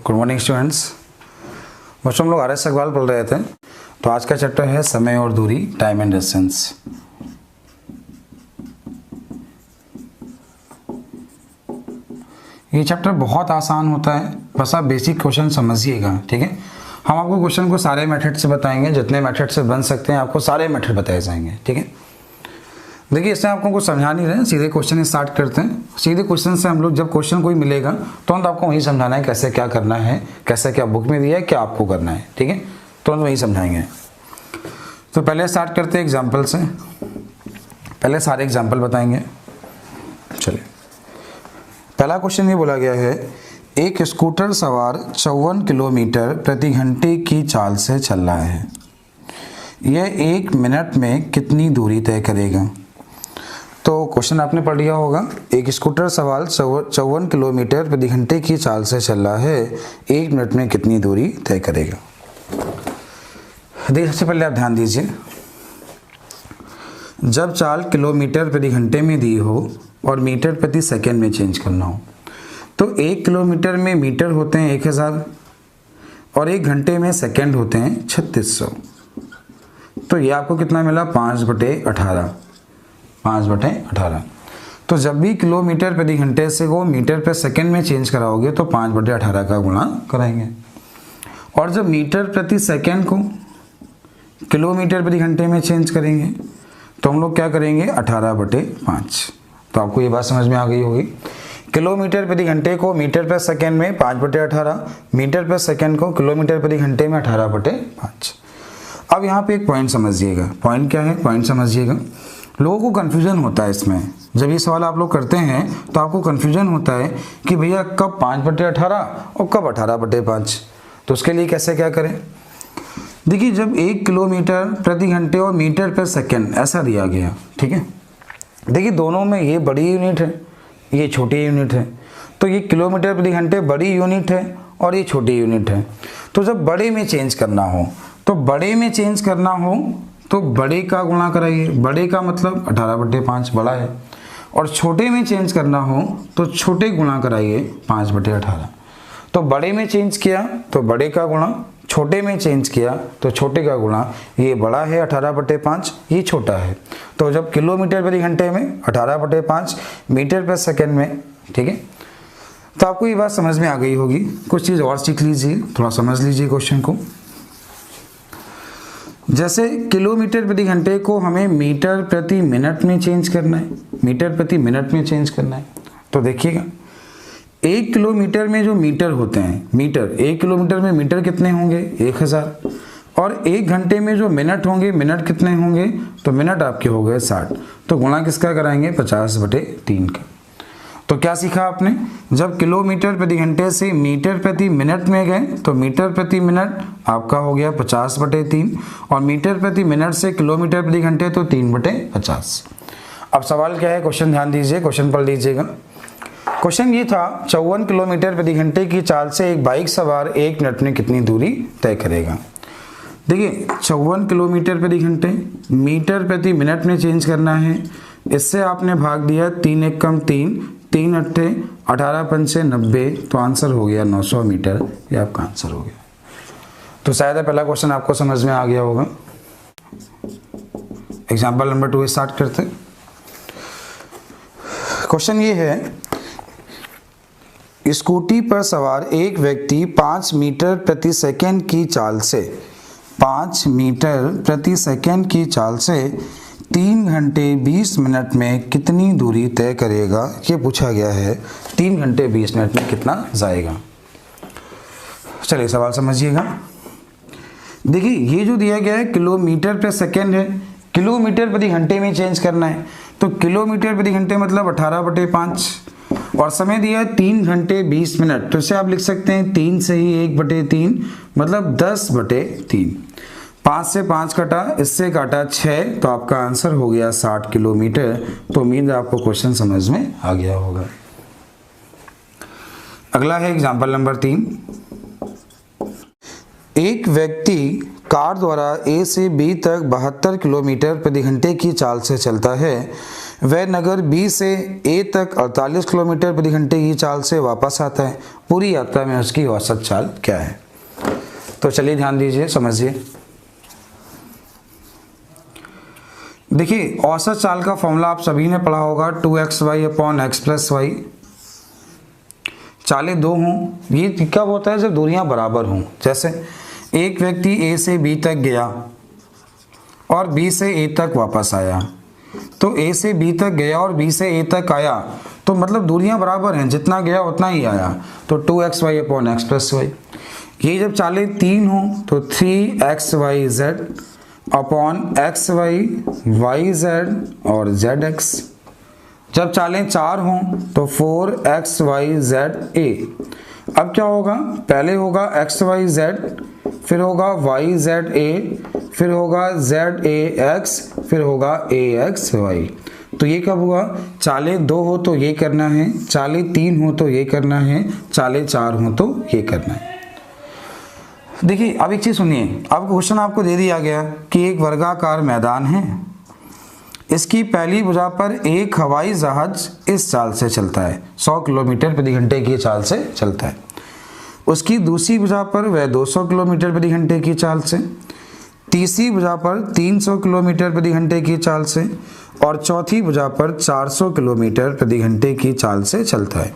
Good morning students. बच्चों हम लोग आर एस अग्रवाल पढ़ रहे थे, तो आज का चैप्टर है समय और दूरी, टाइम एंड डिस्टेंस। ये चैप्टर बहुत आसान होता है, बस आप बेसिक क्वेश्चन समझिएगा, ठीक है। हम आपको क्वेश्चन को सारे मेथड से बताएंगे, जितने मेथड से बन सकते हैं आपको सारे मेथड बताए जाएंगे, ठीक है। देखिए, इसमें आपको कुछ समझा नहीं रहे, सीधे क्वेश्चन स्टार्ट करते हैं। सीधे क्वेश्चन से हम लोग जब क्वेश्चन कोई मिलेगा तुरंत आपको वही समझाना है, कैसे क्या करना है, कैसे क्या बुक में दिया है, क्या आपको करना है, ठीक है। तुरंत वही समझाएंगे। तो पहले स्टार्ट करते हैं एग्जाम्पल से। पहले सारे एग्जाम्पल बताएंगे। चलिए, पहला क्वेश्चन ये बोला गया है, एक स्कूटर सवार 54 किलोमीटर प्रति घंटे की चाल से चल रहा है। यह 1 मिनट में कितनी दूरी तय करेगा? तो क्वेश्चन आपने पढ़ लिया होगा। एक स्कूटर सवार 54 किलोमीटर प्रति घंटे की चाल से चल रहा है, 1 मिनट में कितनी दूरी तय करेगा? देखिए, सबसे पहले आप ध्यान दीजिए, जब चाल किलोमीटर प्रति घंटे में दी हो और मीटर प्रति सेकंड में चेंज करना हो, तो 1 किलोमीटर में मीटर होते हैं 1000 और 1 घंटे में सेकंड होते हैं 3600। तो ये आपको कितना मिला? 5/18। 5/18। तो जब भी किलोमीटर प्रति घंटे से को मीटर पर सेकंड में चेंज कराओगे तो 5/18 का गुणा कराएंगे। और जब मीटर प्रति सेकंड को किलोमीटर प्रति घंटे में चेंज करेंगे तो हम लोग क्या करेंगे? 18/5। तो आपको ये बात समझ में आ गई होगी। किलोमीटर प्रति घंटे को मीटर पर सेकंड में 5/18, मीटर पर सेकंड को किलोमीटर प्रति घंटे में 18/5। अब यहाँ पे एक पॉइंट समझिएगा। पॉइंट क्या है? पॉइंट समझिएगा। लोगों को कन्फ्यूजन होता है इसमें। जब ये सवाल आप लोग करते हैं तो आपको कन्फ्यूजन होता है कि भैया कब 5/18 और कब 18/5। तो उसके लिए कैसे क्या करें? देखिए, जब 1 किलोमीटर प्रति घंटे और मीटर पर सेकंड ऐसा दिया गया, ठीक है। देखिए, दोनों में ये बड़ी यूनिट है, ये छोटी यूनिट है। तो ये किलोमीटर प्रति घंटे बड़ी यूनिट है और ये छोटी यूनिट है। तो जब बड़े में चेंज करना हो तो बड़े का गुणा कराइए। बड़े का मतलब 18/5 बड़ा है। और छोटे में चेंज करना हो तो छोटे गुणा कराइए 5/18। तो बड़े में चेंज किया तो बड़े का गुणा, छोटे में चेंज किया तो छोटे का गुणा। ये बड़ा है 18/5, ये छोटा है। तो जब किलोमीटर प्रति घंटे में 18/5, मीटर पर सेकंड में, ठीक है। तो आपको ये बात समझ में आ गई होगी। कुछ चीज़ और सीख लीजिए, थोड़ा समझ लीजिए क्वेश्चन को। जैसे किलोमीटर प्रति घंटे को हमें मीटर प्रति मिनट में चेंज करना है, मीटर प्रति मिनट में चेंज करना है। तो देखिएगा, 1 किलोमीटर में जो मीटर होते हैं, मीटर 1 किलोमीटर में मीटर कितने होंगे? 1000। और 1 घंटे में जो मिनट होंगे, मिनट कितने होंगे? तो मिनट आपके हो गए 60। तो गुणा किसका कराएंगे? 50/3 का। तो क्या सीखा आपने? जब किलोमीटर प्रति घंटे से मीटर प्रति मिनट में गए तो मीटर प्रति मिनट आपका हो गया 50/3 और मीटर प्रति मिनट से किलोमीटर प्रति घंटे तो 3/50। अब सवाल क्या है? क्वेश्चन ध्यान दीजिए, क्वेश्चन पढ़ लीजिएगा। क्वेश्चन ये था, 54 किलोमीटर प्रति घंटे की चाल से एक बाइक सवार 1 मिनट में कितनी दूरी तय करेगा? देखिए, 54 किलोमीटर प्रति घंटे मीटर प्रति मिनट में चेंज करना है। इससे आपने भाग दिया 3 एकम 3, 3 अट्ठे 18 पंचे 90। तो आंसर हो गया 900 मीटर। ये आपका आंसर हो गया। तो शायद पहला क्वेश्चन आपको समझ में आ गया होगा। एग्जाम्पल नंबर 2 स्टार्ट करते। क्वेश्चन ये है, स्कूटी पर सवार एक व्यक्ति 5 मीटर प्रति सेकंड की चाल से 5 मीटर प्रति सेकंड की चाल से 3 घंटे 20 मिनट में कितनी दूरी तय करेगा? ये पूछा गया है। 3 घंटे 20 मिनट में कितना जाएगा? चलिए सवाल समझिएगा। देखिए, ये जो दिया गया है किलोमीटर पर सेकंड है, किलोमीटर प्रति घंटे में चेंज करना है। तो किलोमीटर प्रति घंटे मतलब 18/5 और समय दिया है 3 घंटे 20 मिनट। तो इसे आप लिख सकते हैं 3 से ही 1/3 मतलब 10/3। 5 से 5 कटा, इससे काटा 6, तो आपका आंसर हो गया 60 किलोमीटर। तो उम्मीद है आपको क्वेश्चन समझ में आ गया होगा। अगला है एग्जाम्पल नंबर 3। एक व्यक्ति कार द्वारा A से B तक 72 किलोमीटर प्रति घंटे की चाल से चलता है। वह नगर बी से ए तक 48 किलोमीटर प्रति घंटे की चाल से वापस आता है। पूरी यात्रा में उसकी औसत चाल क्या है? तो चलिए ध्यान दीजिए, समझिए। देखिए, औसत चाल का फॉर्मूला आप सभी ने पढ़ा होगा, 2xy upon x plus y. चालें दो हों, ये कब होता है? जब दूरियां बराबर हों। जैसे एक व्यक्ति a से b तक गया और b से a तक वापस आया, तो a से b तक गया और b से a तक आया, तो मतलब दूरियां बराबर हैं, जितना गया उतना ही आया, तो 2xy upon x plus Y. ये जब चालें तीन हों तो 3xyz अपॉन xy yz और zx। जब चालें चार हों तो 4xyza। अब क्या होगा? पहले होगा xyz, फिर होगा yza, फिर होगा zax, फिर होगा axy। तो ये कब हुआ? चालें दो हो तो ये करना है, चालें तीन हो तो ये करना है, चालें चार हो तो ये करना है। देखिए, अब एक चीज़ सुनिए। अब क्वेश्चन आपको दे दिया गया कि एक वर्गाकार मैदान है, इसकी पहली भुजा पर एक हवाई जहाज इस चाल से चलता है, 100 किलोमीटर प्रति घंटे की चाल से चलता है। उसकी दूसरी भुजा पर वह 200 किलोमीटर प्रति घंटे की चाल से, तीसरी भुजा पर 300 किलोमीटर प्रति घंटे की चाल से और चौथी भुजा पर 400 किलोमीटर प्रति घंटे की चाल से चलता है।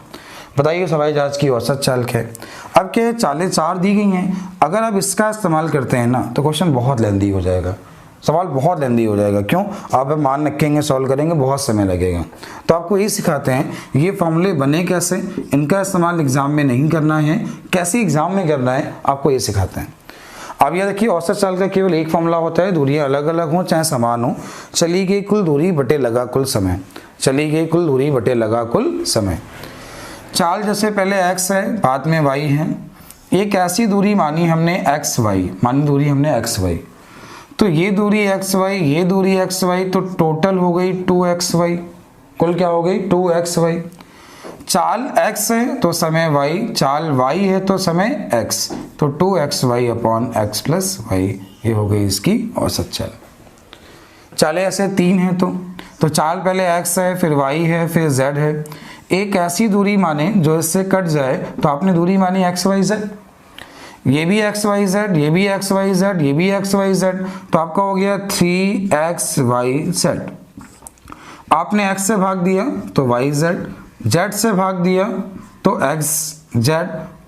बताइए हवाई जहाज की औसत चाल क्या है? अब क्या है, चालें चार दी गई हैं। अगर आप इसका इस्तेमाल करते हैं ना तो क्वेश्चन बहुत लेंदी हो जाएगा, सवाल बहुत लेंदी हो जाएगा। क्यों? आप मान रखेंगे, सॉल्व करेंगे, बहुत समय लगेगा। तो आपको ये सिखाते हैं, ये फॉर्मूले बने कैसे, इनका इस्तेमाल एग्जाम में नहीं करना है, कैसे एग्जाम में करना है आपको ये सिखाते हैं। अब यह देखिए, औसत चाल का केवल एक फॉर्मूला होता है, दूरियां अलग अलग हों चाहे समान हो। चली गई कुल दूरी बटे लगा कुल समय, चली गई कुल दूरी बटे लगा कुल समय। चाल जैसे पहले x है, बाद में y है। एक ऐसी दूरी मानी हमने xy, मानी दूरी हमने xy, तो ये दूरी xy, ये दूरी xy, तो टोटल हो गई 2xy, कुल क्या हो गई 2xy। चाल x है तो समय y, चाल y है तो समय x, तो 2xy upon x plus Y, ये हो गई इसकी औसत चाल। चालें ऐसे तीन हैं तो चाल पहले x है, फिर y है, फिर z है। एक ऐसी दूरी माने जो इससे कट जाए, तो आपने दूरी मानी xyz, ये भी xyz, ये भी xyz, ये भी xyz, तो आपका हो गया 3xyz। आपने x से भाग दिया तो yz, z से भाग दिया तो xz,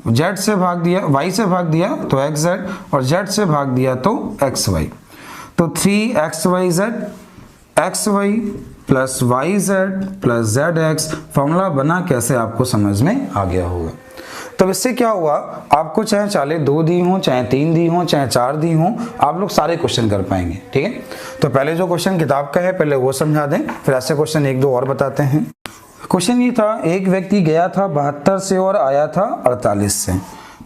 z से भाग दिया, y से भाग दिया तो xz और z से भाग दिया तो xy। तो 3xyz xy plus yz plus zx। Formula बना कैसे आपको समझ में आ गया होगा। तो इससे क्या हुआ, आपको चाहे चालें दो दी हों, चाहे तीन दी हों, चाहे चार दी हों, आप लोग सारे क्वेश्चन कर पाएंगे। ठीक है, तो पहले जो क्वेश्चन किताब का है पहले वो समझा दें, फिर ऐसे क्वेश्चन एक दो और बताते हैं। क्वेश्चन ये था, एक व्यक्ति गया था 72 से और आया था 48 से,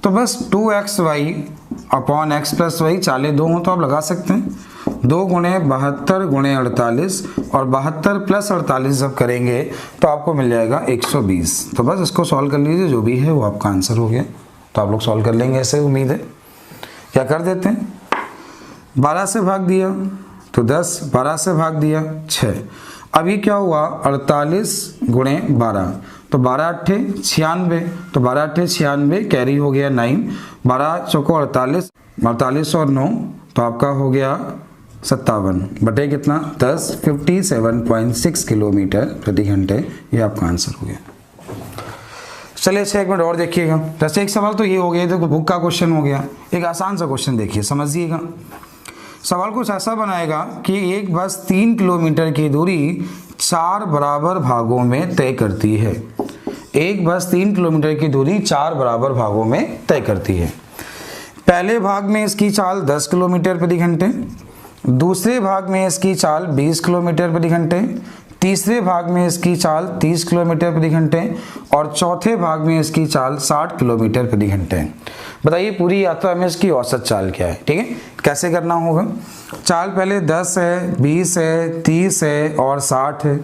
तो बस 2xy upon x plus y, चालें दो हों तो आप लगा सकते हैं, 2 गुणे 72 गुणे 48 और 72 प्लस 48 जब करेंगे तो आपको मिल जाएगा 120। तो बस इसको सॉल्व कर लीजिए, जो भी है वो आपका आंसर हो गया। तो आप लोग सॉल्व कर लेंगे ऐसे, उम्मीद है। क्या कर देते हैं, 12 से भाग दिया तो 10, 12 से भाग दिया 6। अभी क्या हुआ, 48 गुणे 12, तो 12 अट्ठे 96, तो 12 अट्ठे 96, कैरी हो गया 9, 12 चौको 48, 48 और 9, तो आपका हो गया 57 बटे कितना 10, 57.6 किलोमीटर प्रति घंटे, ये आपका आंसर हो गया। चलिए अच्छा, एक मिनट और देखिएगा। जैसे एक सवाल तो ये हो गया, तो बुक का क्वेश्चन हो गया। एक आसान सा क्वेश्चन देखिए, समझिएगा। सवाल कुछ ऐसा बनाएगा कि एक बस 3 किलोमीटर की दूरी 4 बराबर भागों में तय करती है। एक बस 3 किलोमीटर की दूरी 4 बराबर भागों में तय करती है। पहले भाग में इसकी चाल 10 किलोमीटर प्रति घंटे, दूसरे भाग में इसकी चाल 20 किलोमीटर प्रति घंटे, तीसरे भाग में इसकी चाल 30 किलोमीटर प्रति घंटे और चौथे भाग में इसकी चाल 60 किलोमीटर प्रति घंटे। बताइए पूरी यात्रा में इसकी औसत चाल क्या है। ठीक है, कैसे करना होगा। चाल पहले 10 है, 20 है, 30 है और 60 है।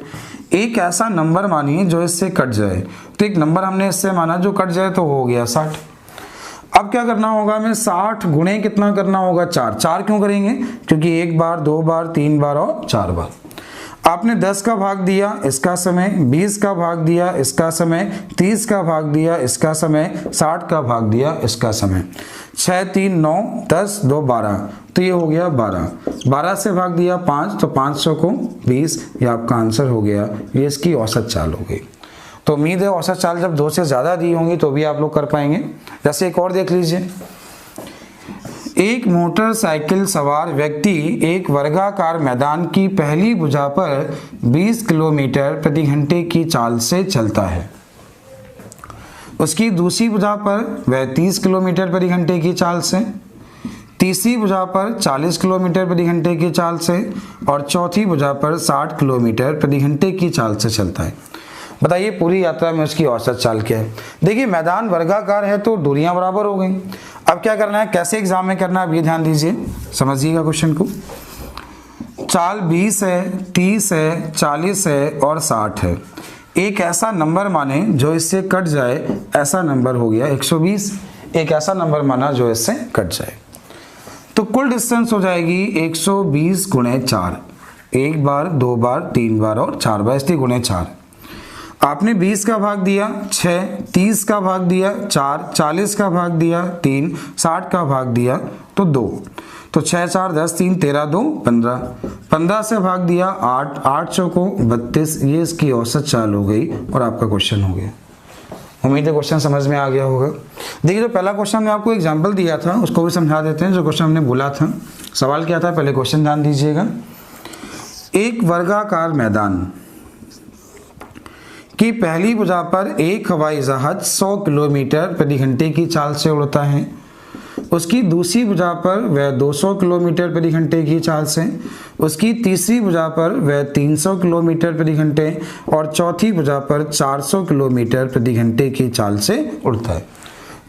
एक ऐसा नंबर मानिए जो इससे कट जाए, तो एक नंबर हमने इससे माना जो कट जाए, तो हो गया 60। अब क्या करना होगा, हमें 60 गुणे कितना करना होगा 4। 4 क्यों करेंगे, क्योंकि 1 बार, 2 बार, 3 बार और 4 बार। आपने 10 का भाग दिया, इसका समय, 20 का भाग दिया, इसका समय, 30 का भाग दिया, इसका समय, 60 का भाग दिया, इसका समय। 6 3 9 10 2 12, तो ये हो गया 12। 12 से भाग दिया 5, तो 500 को 20, ये आपका आंसर हो गया। ये इसकी औसत चाल हो गई। तो उम्मीद है औसत चाल जब 2 से ज़्यादा दी होंगी तो भी आप लोग कर पाएंगे। जैसे एक और देख लीजिए, एक मोटरसाइकिल सवार व्यक्ति एक वर्गाकार मैदान की पहली भुजा पर 20 किलोमीटर प्रति घंटे की चाल से चलता है। उसकी दूसरी भुजा पर वह 30 किलोमीटर प्रति घंटे की चाल से, तीसरी भुजा पर 40 किलोमीटर प्रति घंटे की चाल से और चौथी भुजा पर 60 किलोमीटर प्रति घंटे की चाल से चलता है। बताइए पूरी यात्रा में उसकी औसत चाल क्या है। देखिए मैदान वर्गाकार है तो दूरियां बराबर हो गई। अब क्या करना है, कैसे एग्जाम में करना है, अब ये ध्यान दीजिए, समझिएगा क्वेश्चन को। चाल 20 है, 30 है, 40 है और 60 है। एक ऐसा नंबर माने जो इससे कट जाए, ऐसा नंबर हो गया 120। एक ऐसा नंबर माना जो इससे कट जाए, तो कुल डिस्टेंस हो जाएगी 120 गुणे 4। एक बार, 2 बार, 3 बार और 4 बार, इसलिए गुणे 4। आपने 20 का भाग दिया 6, 30 का भाग दिया 4, 40 का भाग दिया 3, 60 का भाग दिया तो 2, तो 6 4 10 3 13 2 15। 15 से भाग दिया 8, 8 चौको 32, ये इसकी औसत चाल हो गई और आपका क्वेश्चन हो गया। उम्मीद है क्वेश्चन समझ में आ गया होगा। देखिए जो पहला क्वेश्चन में आपको एग्जाम्पल दिया था उसको भी समझा देते हैं। जो क्वेश्चन हमने बोला था, सवाल क्या था, पहले क्वेश्चन ध्यान दीजिएगा। एक वर्गाकार मैदान की पहली भुजा पर एक हवाई जहाज 100 किलोमीटर प्रति घंटे की चाल से उड़ता है। उसकी दूसरी भुजा पर वह 200 किलोमीटर प्रति घंटे की चाल से, उसकी तीसरी भुजा पर वह 300 किलोमीटर प्रति घंटे और चौथी भुजा पर 400 किलोमीटर प्रति घंटे की चाल से उड़ता है।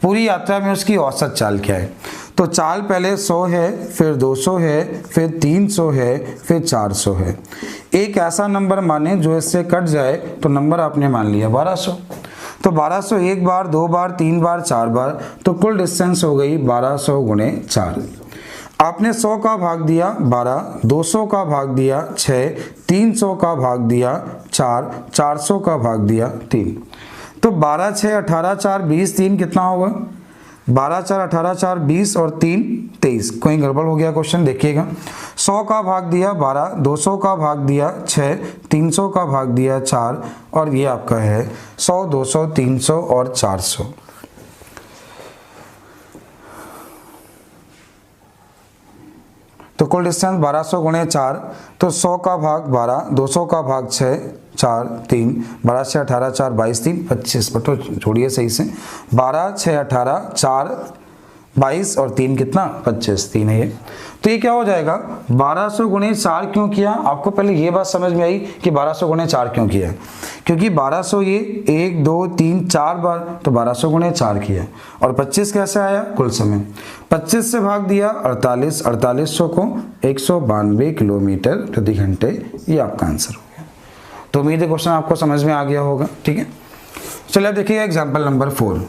पूरी यात्रा में उसकी औसत चाल क्या है, तो चाल पहले 100 है, फिर 200 है, फिर 300 है, फिर 400 है। एक ऐसा नंबर माने जो इससे कट जाए, तो नंबर आपने मान लिया 1200। तो 1200 एक बार, 2 बार, 3 बार, 4 बार, तो कुल डिस्टेंस हो गई 1200 गुणे 4। आपने 100 का भाग दिया 12, 200 का भाग दिया 6, 300 का भाग दिया 4, 400 का भाग दिया 3। तो 12 6 18 4 20 3 कितना होगा, 12 4 18 4 20 और 3 23। कोई गड़बड़ हो गया क्वेश्चन, देखिएगा। 100 का भाग दिया 12, 200 का भाग दिया 6, 300 का भाग दिया 4 और ये आपका है 100 200 300 और 400। तो कुल डिस्टेंस 1200 गुणे 4, तो 100 का भाग 12, 200 का भाग 6, 4 3, 12 6 18 4 22 3 25, बटो छोड़िए सही से, 12 6 18 4 22 और 3 कितना 25, 3 है ये। तो ये क्या हो जाएगा, 1200 गुणे 4 क्यों किया, आपको पहले ये बात समझ में आई कि 1200 गुणे 4 क्यों किया, क्योंकि 1200 ये 1 2 3 4 बार, तो 1200 गुणे 4 किया। और 25 कैसे आया, कुल समय 25 से भाग दिया 48, 4800 को 192 किलोमीटर प्रति घंटे, ये आपका आंसर हो गया। तो उम्मीद है क्वेश्चन आपको समझ में आ गया होगा, ठीक है। चलिए देखिए एग्जाम्पल नंबर 4।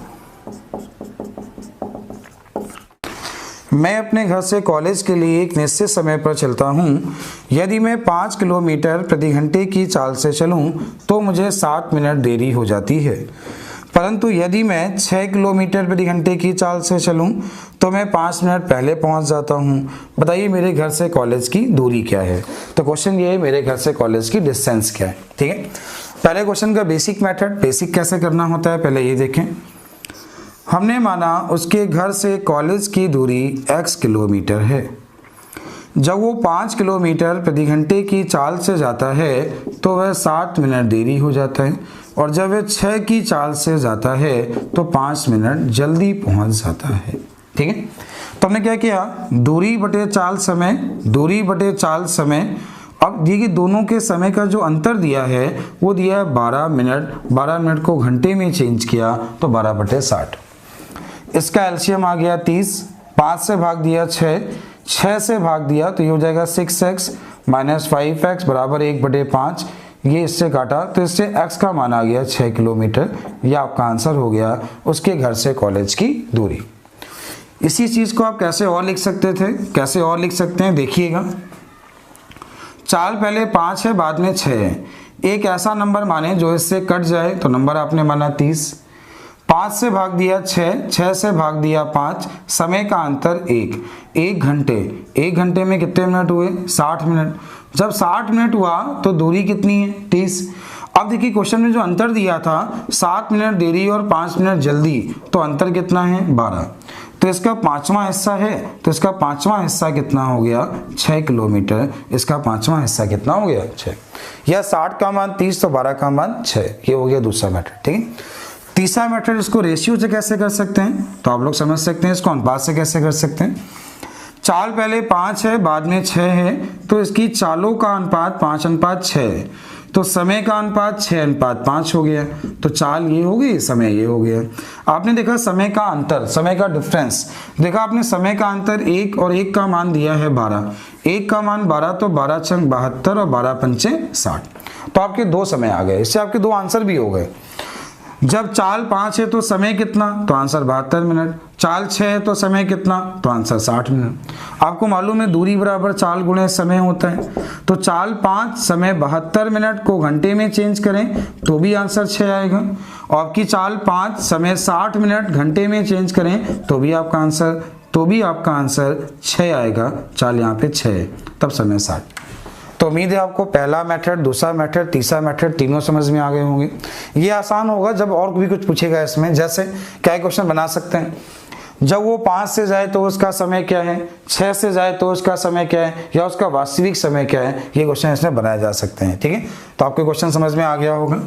मैं अपने घर से कॉलेज के लिए एक निश्चित समय पर चलता हूँ। यदि मैं 5 किलोमीटर प्रति घंटे की चाल से चलूँ तो मुझे 7 मिनट देरी हो जाती है, परंतु यदि मैं 6 किलोमीटर प्रति घंटे की चाल से चलूँ तो मैं 5 मिनट पहले पहुँच जाता हूँ। बताइए मेरे घर से कॉलेज की दूरी क्या है। तो क्वेश्चन ये है, मेरे घर से कॉलेज की डिस्टेंस क्या है, ठीक है। पहले क्वेश्चन का बेसिक मेथड, बेसिक कैसे करना होता है पहले ये देखें। हमने माना उसके घर से कॉलेज की दूरी x किलोमीटर है। जब वो 5 किलोमीटर प्रति घंटे की चाल से जाता है तो वह 7 मिनट देरी हो जाता है, और जब वह 6 की चाल से जाता है तो 5 मिनट जल्दी पहुंच जाता है, ठीक है। तो हमने क्या किया, दूरी बटे चाल समय, दूरी बटे चाल समय। अब देखिए दोनों के समय का जो अंतर दिया है वो दिया है 12 मिनट, 12 मिनट को घंटे में चेंज किया तो 12 बटे 60। इसका एलसीएम आ गया 30, 5 से भाग दिया 6, 6 से भाग दिया तो ये हो जाएगा 6x माइनस 5x बराबर 1/5। ये इससे काटा तो इससे x का मान आ गया 6 किलोमीटर। ये आपका आंसर हो गया उसके घर से कॉलेज की दूरी। इसी चीज़ को आप कैसे और लिख सकते थे, कैसे और लिख सकते हैं देखिएगा। चाल पहले 5 है, बाद में 6 है। एक ऐसा नंबर माने जो इससे कट जाए, तो नंबर आपने माना 30। 5 से भाग दिया 6, 6 से भाग दिया 5, समय का अंतर 1 घंटे। 1 घंटे में कितने मिनट हुए? 60 मिनट। जब 60 मिनट हुआ तो दूरी कितनी है? 30। अब देखिए क्वेश्चन में जो अंतर दिया था 7 मिनट देरी और 5 मिनट जल्दी, तो अंतर कितना है? 12। तो इसका 5वां हिस्सा है, तो इसका 5वां हिस्सा कितना हो गया? 6 किलोमीटर। इसका 5वां हिस्सा कितना हो गया? 6। या 60 का मान 30 तो 12 का मान 6। ये हो गया दूसरा मेथड, ठीक है। तीसरा मेथड, इसको रेशियो से कैसे कर सकते हैं, तो आप लोग समझ सकते हैं। इसको अनुपात से कैसे कर सकते हैं? चाल पहले 5 है, बाद में 6 है, तो इसकी चालों का अनुपात 5:6 है, तो समय का अनुपात 6:5 हो गया। तो चाल ये हो गई, समय ये हो गया। आपने देखा समय का अंतर, समय का डिफरेंस देखा आपने। समय का अंतर 1 और 1 का मान दिया है 12। 1 का मान 12, तो 12 छंग 72 और 12 पंचे 60। तो आपके 2 समय आ गए। इससे आपके 2 आंसर भी हो गए। जब चाल 5 है तो समय कितना? तो आंसर 72 मिनट। चाल 6 है तो समय कितना? तो आंसर 60 मिनट। आपको मालूम है दूरी बराबर चाल गुणे समय होता है। तो चाल 5, समय 72 मिनट को घंटे में चेंज करें तो भी आंसर 6 आएगा। और आपकी चाल 5, समय 60 मिनट घंटे में चेंज करें तो भी आपका आंसर 6 आएगा। चाल यहाँ पे 6 है, तब समय 60। तो उम्मीद है आपको पहला मेथड, दूसरा मेथड, तीसरा मेथड तीनों समझ में आ गए होंगे। ये आसान होगा जब और भी कुछ पूछेगा इसमें। जैसे क्या क्वेश्चन बना सकते हैं, जब वो 5 से जाए तो उसका समय क्या है, 6 से जाए तो उसका समय क्या है, या उसका वास्तविक समय क्या है, ये क्वेश्चन इसमें बनाए जा सकते हैं, ठीक है। तो आपके क्वेश्चन समझ में आ गया होगा।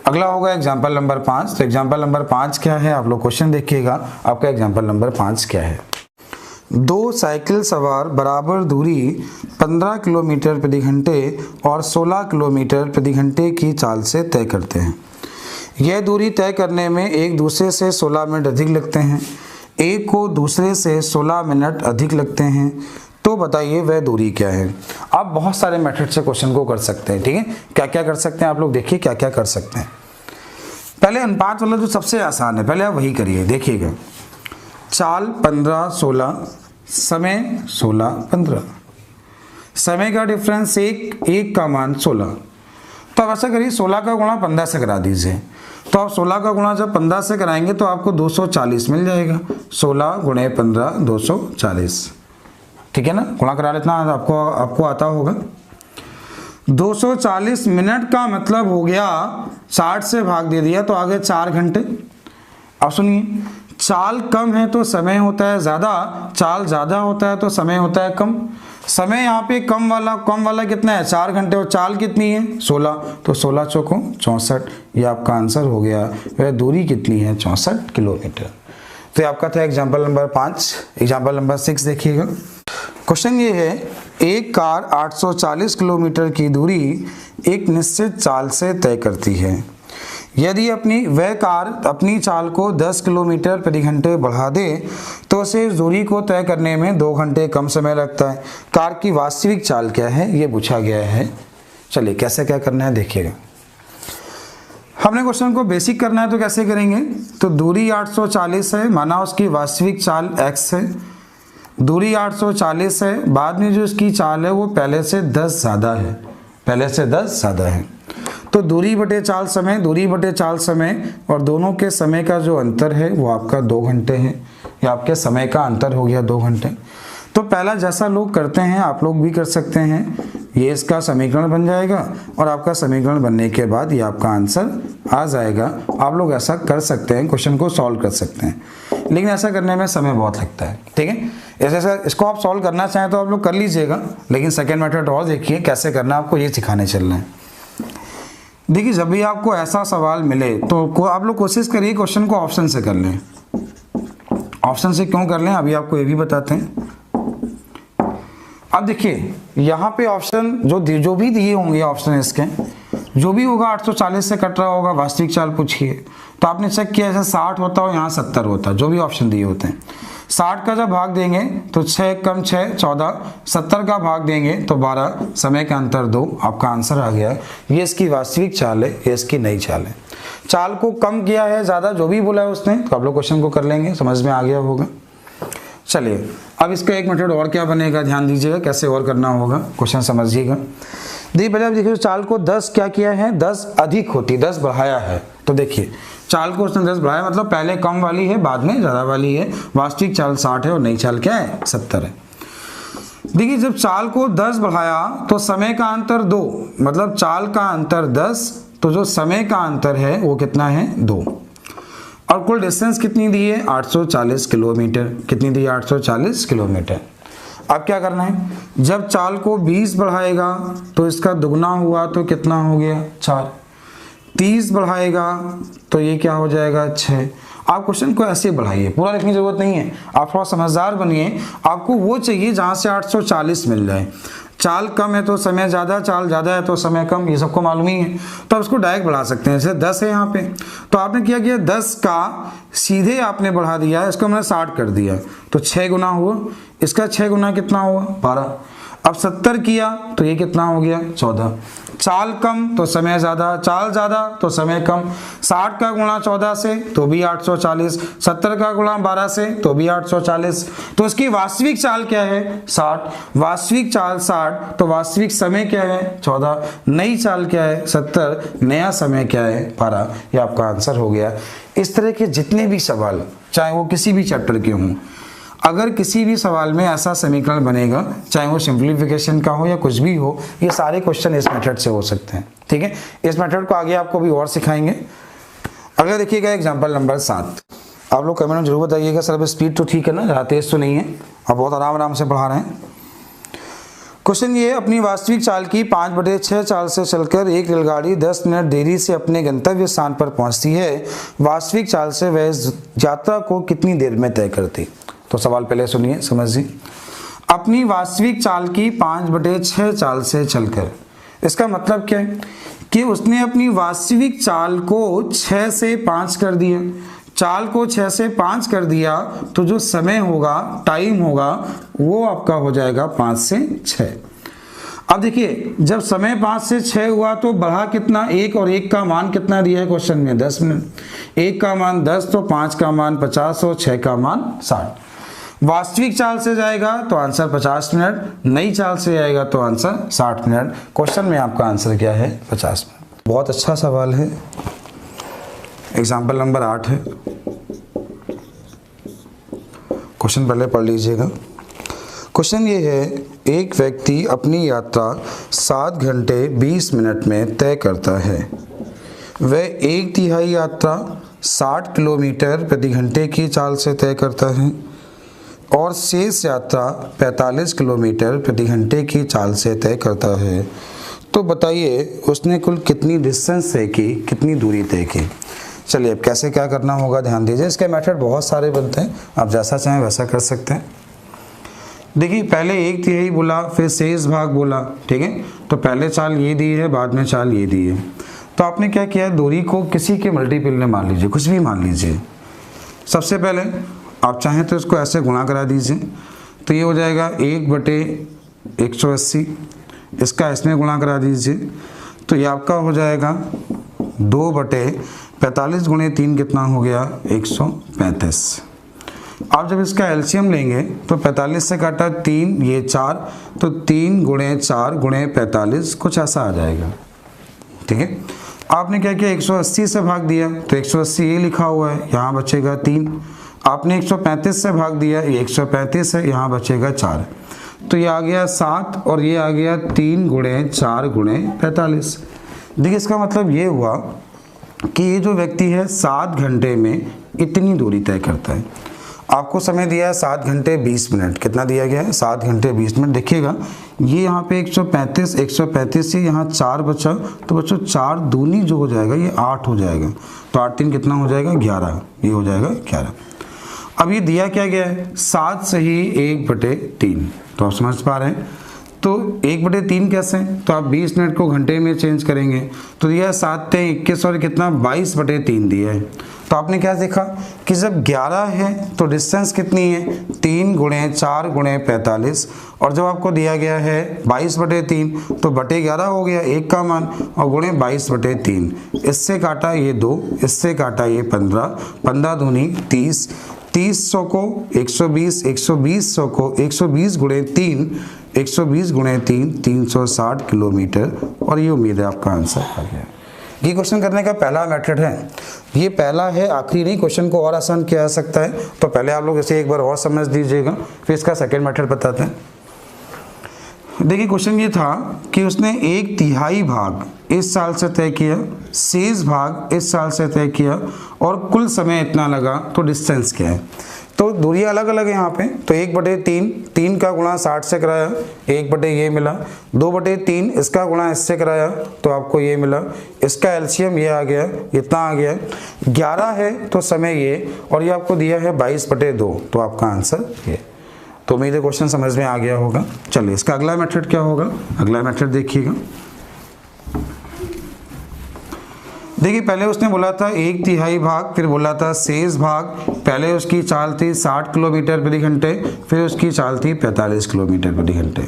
अगला होगा एग्जाम्पल नंबर 5। तो एग्जाम्पल नंबर 5 क्या है, आप लोग क्वेश्चन देखिएगा। आपका एग्जाम्पल नंबर 5 क्या है? 2 साइकिल सवार बराबर दूरी 15 किलोमीटर प्रति घंटे और 16 किलोमीटर प्रति घंटे की चाल से तय करते हैं। यह दूरी तय करने में एक दूसरे से 16 मिनट अधिक लगते हैं। एक को दूसरे से 16 मिनट अधिक लगते हैं, तो बताइए वह दूरी क्या है। आप बहुत सारे मेथड से क्वेश्चन को कर सकते हैं, ठीक है। क्या क्या कर सकते हैं आप लोग देखिए, क्या क्या कर सकते हैं। पहले अनुपात वाला जो सबसे आसान है, पहले आप वही करिए, देखिएगा। चाल 15, 16, समय 16, 15, समय का डिफरेंस 1 का मान 16। तो अब ऐसा करिए 16 का गुणा 15 से करा दीजिए। तो आप 16 का गुणा जब 15 से कराएंगे तो आपको 240 मिल जाएगा। 16 गुणे 15 240, ठीक है ना। गुणा करा लेना आपको आता होगा। 240 मिनट का मतलब हो गया 60 से भाग दे दिया तो आगे 4 घंटे। अब सुनिए, चाल कम है तो समय होता है ज़्यादा, चाल ज़्यादा होता है तो समय होता है कम। समय यहाँ पे कम वाला कितना है? 4 घंटे। और चाल कितनी है? 16। तो 16 चौकों 64, ये आपका आंसर हो गया। वह दूरी कितनी है? 64 किलोमीटर। तो ये आपका था एग्जाम्पल नंबर 5। एग्जाम्पल नंबर 6 देखिएगा। क्वेश्चन ये है, एक कार 840 किलोमीटर की दूरी एक निश्चित चाल से तय करती है। यदि वह कार अपनी चाल को 10 किलोमीटर प्रति घंटे बढ़ा दे तो उसे इस दूरी को तय करने में 2 घंटे कम समय लगता है। कार की वास्तविक चाल क्या है, ये पूछा गया है। चलिए कैसे क्या करना है देखिएगा। हमने क्वेश्चन को बेसिक करना है तो कैसे करेंगे, तो दूरी 840 है, माना उसकी वास्तविक चाल x है। दूरी 840 है, बाद में जो इसकी चाल है वो पहले से 10 ज़्यादा है, तो दूरी बटे चाल समय, और दोनों के समय का जो अंतर है वो आपका 2 घंटे है। या आपके समय का अंतर हो गया 2 घंटे। तो पहला जैसा लोग करते हैं आप लोग भी कर सकते हैं। ये इसका समीकरण बन जाएगा और आपका समीकरण बनने के बाद ये आपका आंसर आ जाएगा। आप लोग ऐसा कर सकते हैं, क्वेश्चन को सॉल्व कर सकते हैं, लेकिन ऐसा करने में समय बहुत लगता है, ठीक है। ऐसे इसको आप सॉल्व करना चाहें तो आप लोग कर लीजिएगा, लेकिन सेकेंड मेथड और देखिए कैसे करना है, आपको ये सिखाने चलना है। देखिए जब भी आपको ऐसा सवाल मिले तो आप लोग कोशिश करिए क्वेश्चन को ऑप्शन से कर लें। ऑप्शन से क्यों कर लें अभी आपको ये भी बताते हैं। अब देखिए यहाँ पे ऑप्शन जो भी दिए होंगे, ऑप्शन इसके जो भी होगा 840 से कट रहा होगा, वास्तविक चाल पूछिए तो आपने चेक किया ऐसे 60 होता हो, यहाँ 70 होता, जो भी ऑप्शन दिए होते हैं। 60 का जब भाग देंगे तो 6 कम 6 14, 70 का भाग देंगे तो 12, समय का अंतर 2, आपका आंसर आ गया। ये इसकी वास्तविक चाल है, ये इसकी नई चाल है। चाल को कम किया है ज़्यादा, जो भी बोला है उसने, तो आप लोग क्वेश्चन को कर लेंगे, समझ में आ गया होगा। चलिए अब इसका एक मेथड और क्या बनेगा, ध्यान दीजिएगा कैसे और करना होगा, क्वेश्चन समझिएगा। देखिए पहले आप देखिए चाल को 10 क्या किया है, 10 अधिक होती 10 बढ़ाया है। तो देखिए चाल को उसने 10 बढ़ाया, मतलब पहले कम वाली है बाद में ज़्यादा वाली है। वास्तविक चाल 60 है और नई चाल क्या है 70 है। देखिए जब चाल को 10 बढ़ाया तो समय का अंतर 2, मतलब चाल का अंतर 10 तो जो समय का अंतर है वो कितना है 2। और कुल डिस्टेंस कितनी दी है 840 किलोमीटर। कितनी दी है 840 किलोमीटर। अब क्या करना है, जब चाल को 20 बढ़ाएगा तो इसका दुगना हुआ तो कितना हो गया 4। 30 बढ़ाएगा तो ये क्या हो जाएगा 6। आप क्वेश्चन को ऐसे बढ़ाइए, पूरा लिखने की जरूरत नहीं है, आप थोड़ा समझदार बनिए। आपको वो चाहिए जहाँ से 840 मिल जाए। चाल कम है तो समय ज़्यादा, चाल ज़्यादा है तो समय कम, ये सबको मालूम ही है। तो आप इसको डायरेक्ट बढ़ा सकते हैं। जैसे 10 है यहाँ पे तो आपने क्या किया 10 का सीधे आपने बढ़ा दिया, इसको मैंने 60 कर दिया तो 6 गुना हुआ, इसका 6 गुना कितना हुआ 12। अब 70 किया तो ये कितना हो गया 14। चाल कम तो समय ज़्यादा, चाल ज़्यादा तो समय कम। 60 का गुणा 14 से तो भी 840, 70 का गुणा 12 से तो भी 840। तो इसकी वास्तविक चाल क्या है 60, वास्तविक चाल 60 तो वास्तविक समय क्या है 14, नई चाल क्या है 70, नया समय क्या है 12। ये आपका आंसर हो गया। इस तरह के जितने भी सवाल चाहे वो किसी भी चैप्टर के हों, अगर किसी भी सवाल में ऐसा समीकरण बनेगा, चाहे वो सिंप्लीफिकेशन का हो या कुछ भी हो, ये सारे क्वेश्चन इस मेथड से हो सकते हैं। ठीक है, इस मेथड को आगे आपको भी और सिखाएंगे। अगला देखिएगा एग्जांपल नंबर 7। आप लोग कमेंट में जरूर बताइएगा सर अब स्पीड तो ठीक है ना, ज़्यादा तेज तो नहीं है, आप बहुत आराम से पढ़ा रहे हैं। क्वेश्चन ये, अपनी वास्तविक चाल की 5/6 चाल से चलकर एक रेलगाड़ी 10 मिनट देरी से अपने गंतव्य स्थान पर पहुंचती है। वास्तविक चाल से वह यात्रा को कितनी देर में तय करती। तो सवाल पहले सुनिए समझिए। अपनी वास्तविक चाल की 5/6 चाल से चलकर, इसका मतलब क्या है कि उसने अपनी वास्तविक चाल को 6 से 5 कर दिया। चाल को 6 से 5 कर दिया तो जो समय होगा, टाइम होगा, वो आपका हो जाएगा 5 से 6। अब देखिए जब समय 5 से 6 हुआ तो बढ़ा कितना 1, और 1 का मान कितना दिया है क्वेश्चन में 10 मिनट। 1 का मान 10 तो 5 का मान 50 और 6 का मान 60। वास्तविक चाल से जाएगा तो आंसर 50 मिनट, नई चाल से आएगा तो आंसर 60 मिनट। क्वेश्चन में आपका आंसर क्या है 50 मिनट। बहुत अच्छा सवाल है। एग्जाम्पल नंबर 8 है, क्वेश्चन पहले पढ़ लीजिएगा। क्वेश्चन ये है, एक व्यक्ति अपनी यात्रा 7 घंटे 20 मिनट में तय करता है। वह 1/3 यात्रा 60 किलोमीटर प्रति घंटे की चाल से तय करता है और शेष यात्रा 45 किलोमीटर प्रति घंटे की चाल से तय करता है। तो बताइए उसने कुल कितनी डिस्टेंस तय की, कितनी दूरी तय की। चलिए अब कैसे क्या करना होगा ध्यान दीजिए। इसके मेथड बहुत सारे बनते हैं, आप जैसा चाहें वैसा कर सकते हैं। देखिए पहले 1/3 बोला, फिर शेष भाग बोला, ठीक है। तो पहले चाल ये दी है, बाद में चाल ये दी है। तो आपने क्या किया, दूरी को किसी के मल्टीपल में मान लीजिए, कुछ भी मान लीजिए। सबसे पहले आप चाहें तो इसको ऐसे गुणा करा दीजिए, तो ये हो जाएगा 1/180। इसका इसमें गुणा करा दीजिए तो ये आपका हो जाएगा 2/45 × 3 कितना हो गया 135। आप जब इसका एलसीएम लेंगे तो 45 से काटा 3, ये 4, तो 3 × 4 × 45 कुछ ऐसा आ जाएगा। ठीक है, आपने क्या किया 180 से भाग दिया तो 180 ये लिखा हुआ है, यहाँ बचेगा 3। आपने 135 से भाग दिया, ये 135 है, यहाँ बचेगा 4। तो ये आ गया 7 और ये आ गया 3 × 4 × 45। देखिए इसका मतलब ये हुआ कि ये जो व्यक्ति है 7 घंटे में इतनी दूरी तय करता है। आपको समय दिया है 7 घंटे 20 मिनट। कितना दिया गया है 7 घंटे 20 मिनट। देखिएगा ये यहाँ पे 135 से यहाँ 4 बचा, तो बच्चों 4 दूनी जो हो जाएगा ये 8 हो जाएगा। तो 8 3 कितना हो जाएगा 11, ये हो जाएगा 11। अब ये दिया क्या गया है 7 से ही 1/3। तो आप समझ पा रहे हैं। तो 1/3 कैसे, तो आप 20 मिनट को घंटे में चेंज करेंगे तो दिया 7 × 21 और कितना 22/3 दिया है। तो आपने क्या देखा कि जब 11 है तो डिस्टेंस कितनी है 3 × 4 × 45, और जब आपको दिया गया है 22/3 तो बटे 11 हो गया 1 का मान, और गुणे 22/3। इससे काटा ये 2, इससे काटा ये 15, 15 दूनी 30, 30 को 120, 120 को 120 गुणे 3, 120 गुणे 3 360 किलोमीटर, और ये उम्मीद है आपका आंसर आ गया। ये क्वेश्चन करने का पहला मेथड है, ये पहला है, आखिरी नहीं। क्वेश्चन को और आसान किया जा सकता है, तो पहले आप लोग इसे एक बार और समझ दीजिएगा, फिर इसका सेकंड मेथड बताते हैं। देखिए क्वेश्चन ये था कि उसने 1/3 भाग इस साल से तय किया, शेष भाग इस साल से तय किया, और कुल समय इतना लगा, तो डिस्टेंस क्या है। तो दूरियां अलग अलग है यहाँ पे, तो 1/3, 3 का गुणा 60 से कराया, 1/, ये मिला, 2/3 इसका गुणा इससे कराया, तो आपको ये मिला, इसका एलसीएम ये आ गया, इतना आ गया, 11 है तो समय ये, और ये आपको दिया है 22/2, तो आपका आंसर ये। तो उम्मीद है क्वेश्चन समझ में आ गया होगा। चलिए इसका अगला मेथड क्या होगा, अगला मेथड देखिएगा। देखिए पहले उसने बोला था 1/3 भाग, फिर बोला था शेष भाग। पहले उसकी चाल थी 60 किलोमीटर प्रति घंटे, फिर उसकी चाल थी 45 किलोमीटर प्रति घंटे,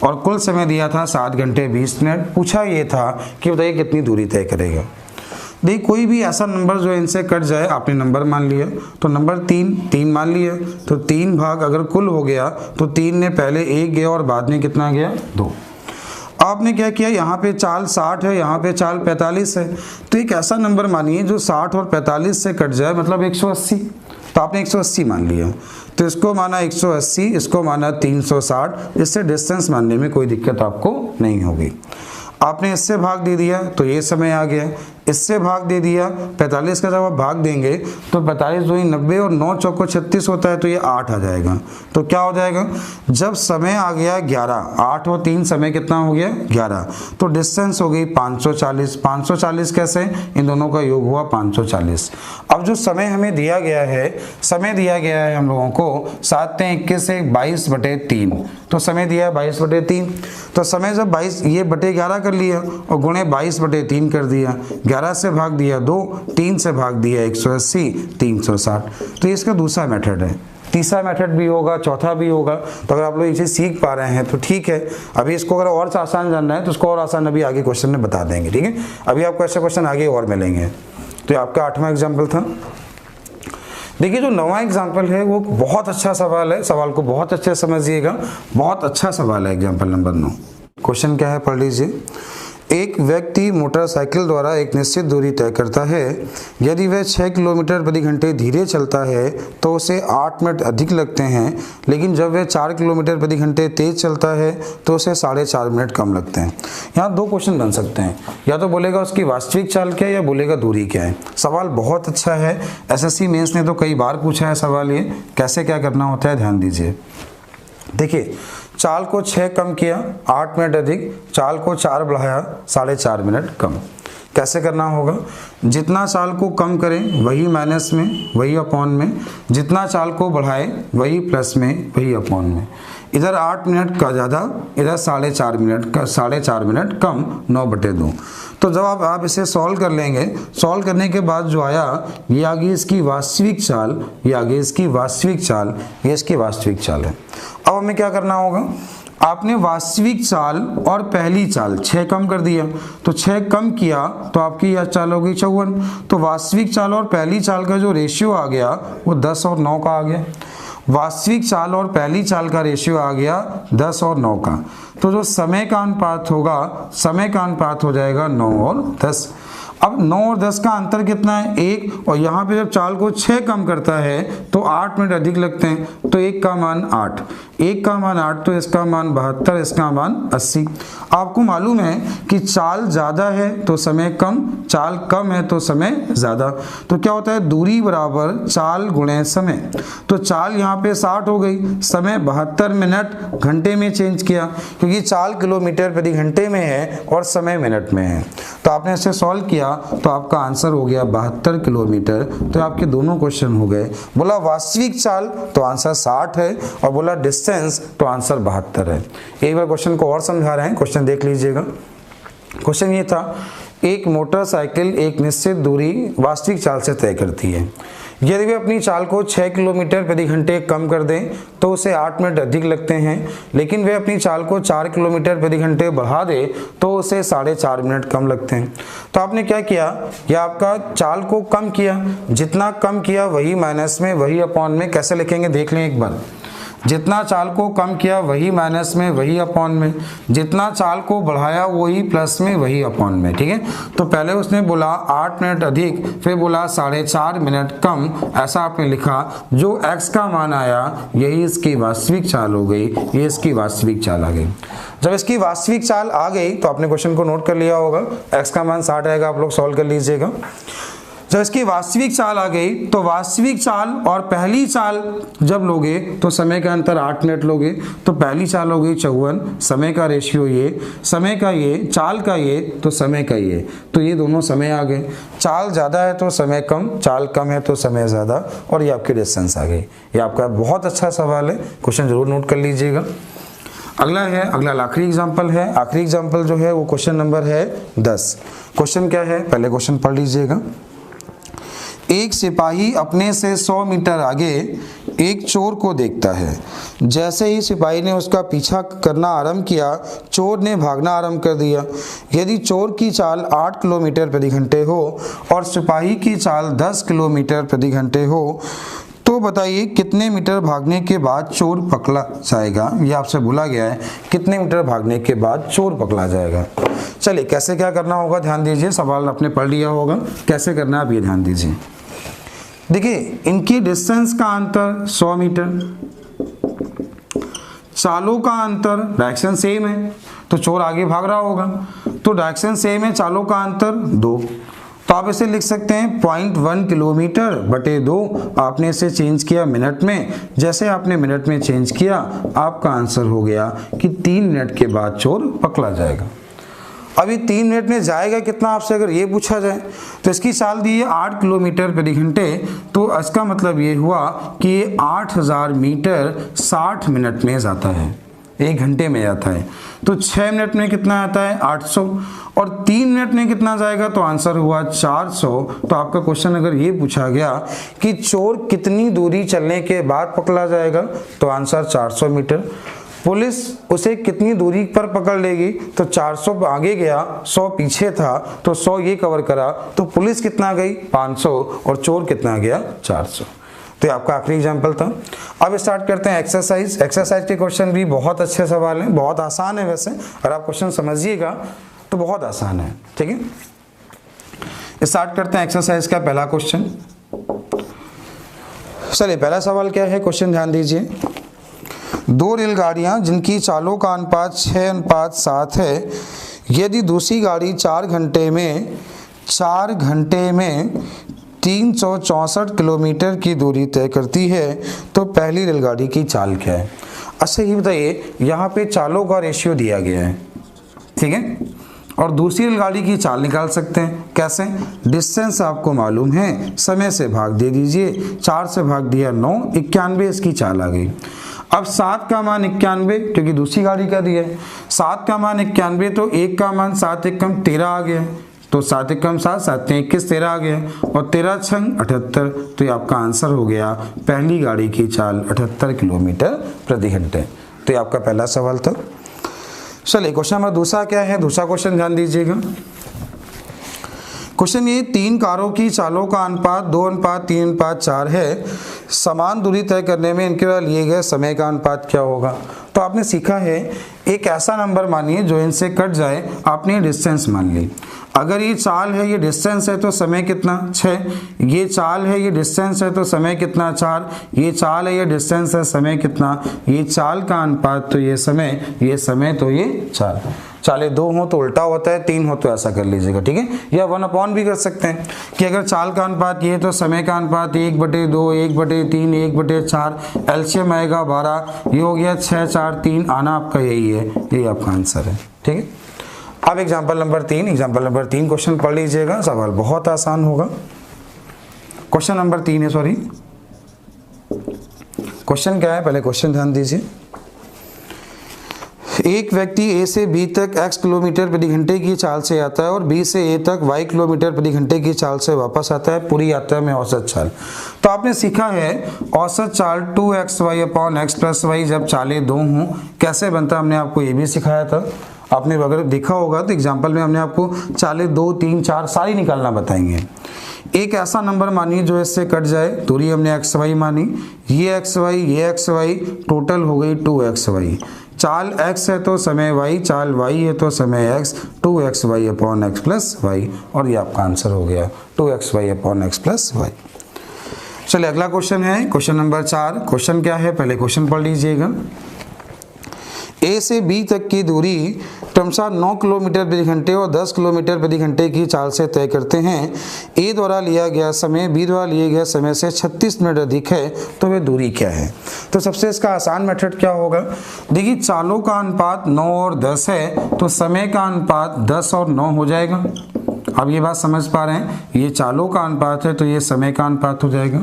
और कुल समय दिया था 7 घंटे 20 मिनट। पूछा ये था कि बताइए कितनी दूरी तय करेगा। देखिए कोई भी ऐसा नंबर जो इनसे कट जाए, आपने नंबर मान लिया, तो नंबर 3 मान लिया, तो 3 भाग अगर कुल हो गया तो 3 ने पहले 1 गया और बाद में कितना गया 2। आपने क्या किया, यहाँ पे चाल 60 है, यहाँ पे चाल 45 है, तो एक ऐसा नंबर मानिए जो 60 और 45 से कट जाए, मतलब 180, तो आपने 180 मान लिया, तो इसको माना 180, इसको माना 360, इससे डिस्टेंस मानने में कोई दिक्कत आपको नहीं होगी। आपने इससे भाग दे दिया तो ये समय आ गया, इससे भाग दे दिया, 45 का जब आप भाग देंगे तो 45 2 90 और 9 चौको 36 होता है, तो ये 8 आ जाएगा। तो क्या हो जाएगा, जब समय आ गया 11, 8 और 3 समय कितना हो गया 11, तो डिस्टेंस हो गई 540। 540 कैसे, इन दोनों का योग हुआ 540। अब जो समय हमें दिया गया है, समय दिया गया है हम लोगों को 7 × 21 से 22/3, तो समय दिया है 22/3, तो समय जब 22 ये बटे 11 कर लिया और गुणे 22/3 कर दिया, 11 से भाग दिया 2, 3 से भाग दिया 180, 360। तो ये इसका दूसरा मेथड है। तीसरा मेथड भी होगा, चौथा भी होगा। तो अगर आप लोग इसे सीख पा रहे हैं तो ठीक है। अभी इसको अगर और आसान जानना है तो इसको और आसान अभी आगे क्वेश्चन में बता देंगे, ठीक है। अभी आपको ऐसे क्वेश्चन आगे और मिलेंगे। तो ये आपका 8वां एग्जाम्पल था। देखिए जो 9वां एग्जाम्पल है वो बहुत अच्छा सवाल है, सवाल को बहुत अच्छे से समझिएगा, बहुत अच्छा सवाल है। एग्जाम्पल नंबर 9, क्वेश्चन क्या है पढ़ लीजिए। एक व्यक्ति मोटरसाइकिल द्वारा एक निश्चित दूरी तय करता है। यदि वह 6 किलोमीटर प्रति घंटे धीरे चलता है तो उसे 8 मिनट अधिक लगते हैं, लेकिन जब वह 4 किलोमीटर प्रति घंटे तेज चलता है तो उसे 4.5 मिनट कम लगते हैं। यहाँ 2 क्वेश्चन बन सकते हैं, या तो बोलेगा उसकी वास्तविक चाल क्या है, या बोलेगा दूरी क्या है। सवाल बहुत अच्छा है, एसएससी मेंस ने तो कई बार पूछा है सवाल। ये कैसे क्या करना होता है ध्यान दीजिए। देखिए चाल को 6 कम किया, 8 मिनट अधिक, चाल को 4 बढ़ाया, 4.5 मिनट कम। कैसे करना होगा, जितना चाल को कम करें वही माइनस में, वही अपॉन में, जितना चाल को बढ़ाए वही प्लस में, वही अपॉन में। इधर 8 मिनट का ज़्यादा, इधर 4.5 मिनट का, 4.5 मिनट कम, 9/2। तो जब आप इसे सॉल्व कर लेंगे, सॉल्व करने के बाद जो आया ये आ गई इसकी वास्तविक चाल, ये आ गई इसकी वास्तविक चाल, ये इसकी वास्तविक चाल है। अब हमें क्या करना होगा, आपने वास्तविक चाल और पहली चाल 6 कम कर दिया, तो 6 कम किया तो आपकी यह चाल हो गई 54। तो वास्तविक चाल और पहली चाल का जो रेशियो आ गया वो 10 और 9 का आ गया। वास्तविक चाल और पहली चाल का रेशियो आ गया 10 और 9 का। तो जो समय का अनुपात होगा, समय का अनुपात हो जाएगा 9 और 10। अब 9 और 10 का अंतर कितना है, 1, और यहाँ पे जब चाल को 6 कम करता है तो 8 मिनट अधिक लगते हैं, तो 1 का मान 8, 1 का मान 8, तो इसका मान 72, इसका मान 80। आपको मालूम है कि चाल ज़्यादा है तो समय कम, चाल कम है तो समय ज़्यादा। तो क्या होता है, दूरी बराबर चाल गुणे समय। तो चाल यहाँ पे 60 हो गई, समय 72 मिनट घंटे में चेंज किया, क्योंकि चाल किलोमीटर प्रति घंटे में है और समय मिनट में है। तो आपने इसे सॉल्व किया तो आपका आंसर हो गया 72 किलोमीटर। तो आपके दोनों क्वेश्चन हो गए। बोला वास्तविक चाल तो आंसर 60 है, और बोला डिस्टेंस तो आंसर 72 है। एक बार क्वेश्चन को और समझा रहे हैं, क्वेश्चन देख लीजिएगा। क्वेश्चन ये था, एक मोटरसाइकिल एक निश्चित दूरी वास्तविक चाल से तय करती है। यदि वे अपनी चाल को 6 किलोमीटर प्रति घंटे कम कर दें तो उसे 8 मिनट अधिक लगते हैं, लेकिन वे अपनी चाल को 4 किलोमीटर प्रति घंटे बढ़ा दे तो उसे 4.5 मिनट कम लगते हैं। तो आपने क्या किया, यह आपका चाल को कम किया, जितना कम किया वही माइनस में, वही अपॉन में। कैसे लिखेंगे देख लें एक बार, जितना चाल को कम किया वही माइनस में, वही अपॉन में, जितना चाल को बढ़ाया वही प्लस में, वही अपॉन में। ठीक है, तो पहले उसने बोला 8 मिनट अधिक, फिर बोला 4.5 मिनट कम, ऐसा आपने लिखा। जो x का मान आया यही इसकी वास्तविक चाल हो गई, ये इसकी वास्तविक चाल आ गई। जब इसकी वास्तविक चाल आ गई तो आपने क्वेश्चन को नोट कर लिया होगा, x का मान 60 आएगा, आप लोग सॉल्व कर लीजिएगा। जब इसकी वास्तविक चाल आ गई तो वास्तविक चाल और पहली चाल जब लोगे तो समय का अंतर 8 मिनट लोगे, तो पहली चाल हो गई 54, समय का रेशियो ये, समय का ये, चाल का ये, तो समय का ये, तो ये दोनों समय आ गए। चाल ज़्यादा है तो समय कम, चाल कम है तो समय ज़्यादा, और ये आपकी डिस्टेंस आ गई। ये आपका बहुत अच्छा सवाल है, क्वेश्चन जरूर नोट कर लीजिएगा। अगला आखिरी एग्जाम्पल है। आखिरी एग्जाम्पल जो है वो क्वेश्चन नंबर है 10। क्वेश्चन क्या है, पहले क्वेश्चन पढ़ लीजिएगा। एक सिपाही अपने से 100 मीटर आगे एक चोर को देखता है। जैसे ही सिपाही ने उसका पीछा करना आरंभ किया, चोर ने भागना आरंभ कर दिया। यदि चोर की चाल 8 किलोमीटर प्रति घंटे हो और सिपाही की चाल 10 किलोमीटर प्रति घंटे हो, तो बताइए कितने मीटर भागने के बाद चोर पकड़ा जाएगा। ये आपसे बोला गया है कितने मीटर भागने के बाद चोर पकड़ा जाएगा। चलिए कैसे क्या करना होगा ध्यान दीजिए, सवाल आपने पढ़ लिया होगा, कैसे करना है आप ये ध्यान दीजिए। देखिए इनकी डिस्टेंस का अंतर 100 मीटर, चालों का अंतर, डायरेक्शन सेम है तो चोर आगे भाग रहा होगा, तो डायरेक्शन सेम है, चालों का अंतर 2, तो आप इसे लिख सकते हैं 0.1 किलोमीटर बटे 2। आपने इसे चेंज किया मिनट में, जैसे आपने मिनट में चेंज किया आपका आंसर हो गया कि 3 मिनट के बाद चोर पकड़ा जाएगा। अभी 3 मिनट में जाएगा कितना, आपसे अगर ये पूछा जाए तो इसकी चाल दी है 8 किलोमीटर प्रति घंटे, तो इसका मतलब ये हुआ कि ये 8000 मीटर 60 मिनट में जाता है, 1 घंटे में जाता है। तो 6 मिनट में कितना आता है 800, और 3 मिनट में कितना जाएगा, तो आंसर हुआ 400। तो आपका क्वेश्चन अगर ये पूछा गया कि चोर कितनी दूरी चलने के बाद पकड़ा जाएगा, तो आंसर 400 मीटर। पुलिस उसे कितनी दूरी पर पकड़ लेगी, तो 400 आगे गया 100 पीछे था, तो 100 ये कवर करा, तो पुलिस कितना गई 500 और चोर कितना गया 400। तो ये आपका आखिरी एग्जाम्पल था। अब स्टार्ट करते हैं एक्सरसाइज। एक्सरसाइज के क्वेश्चन भी बहुत अच्छे सवाल हैं, बहुत आसान है वैसे, अगर आप क्वेश्चन समझिएगा तो बहुत आसान है। ठीक है, स्टार्ट करते हैं एक्सरसाइज का पहला क्वेश्चन। चलिए पहला सवाल क्या है, क्वेश्चन ध्यान दीजिए। 2 रेलगाड़ियां जिनकी चालों का अनुपात 6:7 है, यदि दूसरी गाड़ी 4 घंटे में 364 किलोमीटर की दूरी तय करती है, तो पहली रेलगाड़ी की चाल क्या है। अच्छा ये बताइए, यहाँ पे चालों का रेशियो दिया गया है, ठीक है, और दूसरी रेलगाड़ी की चाल निकाल सकते हैं। कैसे, डिस्टेंस आपको मालूम है, समय से भाग दे दीजिए, 4 से भाग दिया 9, 91 इसकी चाल आ गई। अब 7 का मान 91 क्योंकि दूसरी गाड़ी का दिया है, 7 का मान 91, तो 1 का मान 7 एकम 13 आ गया, तो 7 एकम 7, 7 21, 13 आ गया, और 13 छंग 78। तो ये आपका आंसर हो गया पहली गाड़ी की चाल 78 किलोमीटर प्रति घंटे। तो ये आपका पहला सवाल था। चलिए क्वेश्चन नंबर दूसरा क्या है, दूसरा क्वेश्चन ध्यान दीजिएगा। क्वेश्चन ये 3 कारों की चालों का अनुपात 2:3:4 है, समान दूरी तय करने में इनके द्वारा लिए गए समय का अनुपात क्या होगा। तो आपने सीखा है एक ऐसा नंबर मानिए जो इनसे कट जाए, आपने डिस्टेंस मान ली। अगर ये चाल है, ये डिस्टेंस है, तो समय कितना 6, ये चाल है, ये डिस्टेंस है, तो समय कितना 4, ये चाल है, ये डिस्टेंस है, समय कितना, ये चाल का अनुपात तो ये समय तो ये चाल। चाले 2 हो तो उल्टा होता है, 3 हो तो ऐसा कर लीजिएगा, ठीक है, या 1/, भी कर सकते हैं कि अगर चाल का अनुपात ये तो समय का अनुपात 1/2, 1/3, 1/4, एलसीएम आएगा 12, ये हो गया 6, 4, 3, आना आपका यही है, यही आपका आंसर है। ठीक है, अब एग्जाम्पल नंबर 3 क्वेश्चन पढ़ लीजिएगा, सवाल बहुत आसान होगा। क्वेश्चन नंबर 3 है, सॉरी क्वेश्चन क्या है, पहले क्वेश्चन ध्यान दीजिए। एक व्यक्ति ए से बी तक x किलोमीटर प्रति घंटे की चाल से आता है और बी से ए तक y किलोमीटर प्रति घंटे की चाल से वापस आता है। पूरी यात्रा में औसत चाल। तो आपने सीखा है औसत चाल 2xy upon x plus Y जब चालें दो हों कैसे बनता है, हमने आपको ये भी सिखाया था। आपने अगर देखा होगा तो एग्जाम्पल में हमने आपको चालें 2, 3, 4 सारी निकालना बताएंगे। एक ऐसा नंबर मानिए जो इससे कट जाए, दूरी हमने xy मानी, ये xy टोटल हो गई 2xy। चाल x है तो समय y, चाल y है तो समय x, 2xy upon x plus y, और ये आपका आंसर हो गया 2xy upon x plus Y. चलिए अगला क्वेश्चन है क्वेश्चन नंबर 4। क्वेश्चन क्या है पहले क्वेश्चन पढ़ लीजिएगा। ए से बी तक की दूरी क्रमशः 9 किलोमीटर प्रति घंटे और 10 किलोमीटर प्रति घंटे की चाल से तय करते हैं। ए द्वारा लिया गया समय बी द्वारा लिए गए समय से 36 मिनट अधिक है, तो वह दूरी क्या है। तो सबसे इसका आसान मेथड क्या होगा, देखिए चालों का अनुपात 9 और 10 है तो समय का अनुपात 10 और 9 हो जाएगा। अब ये बात समझ पा रहे हैं, ये चालों का अनुपात है तो ये समय का अनुपात हो जाएगा।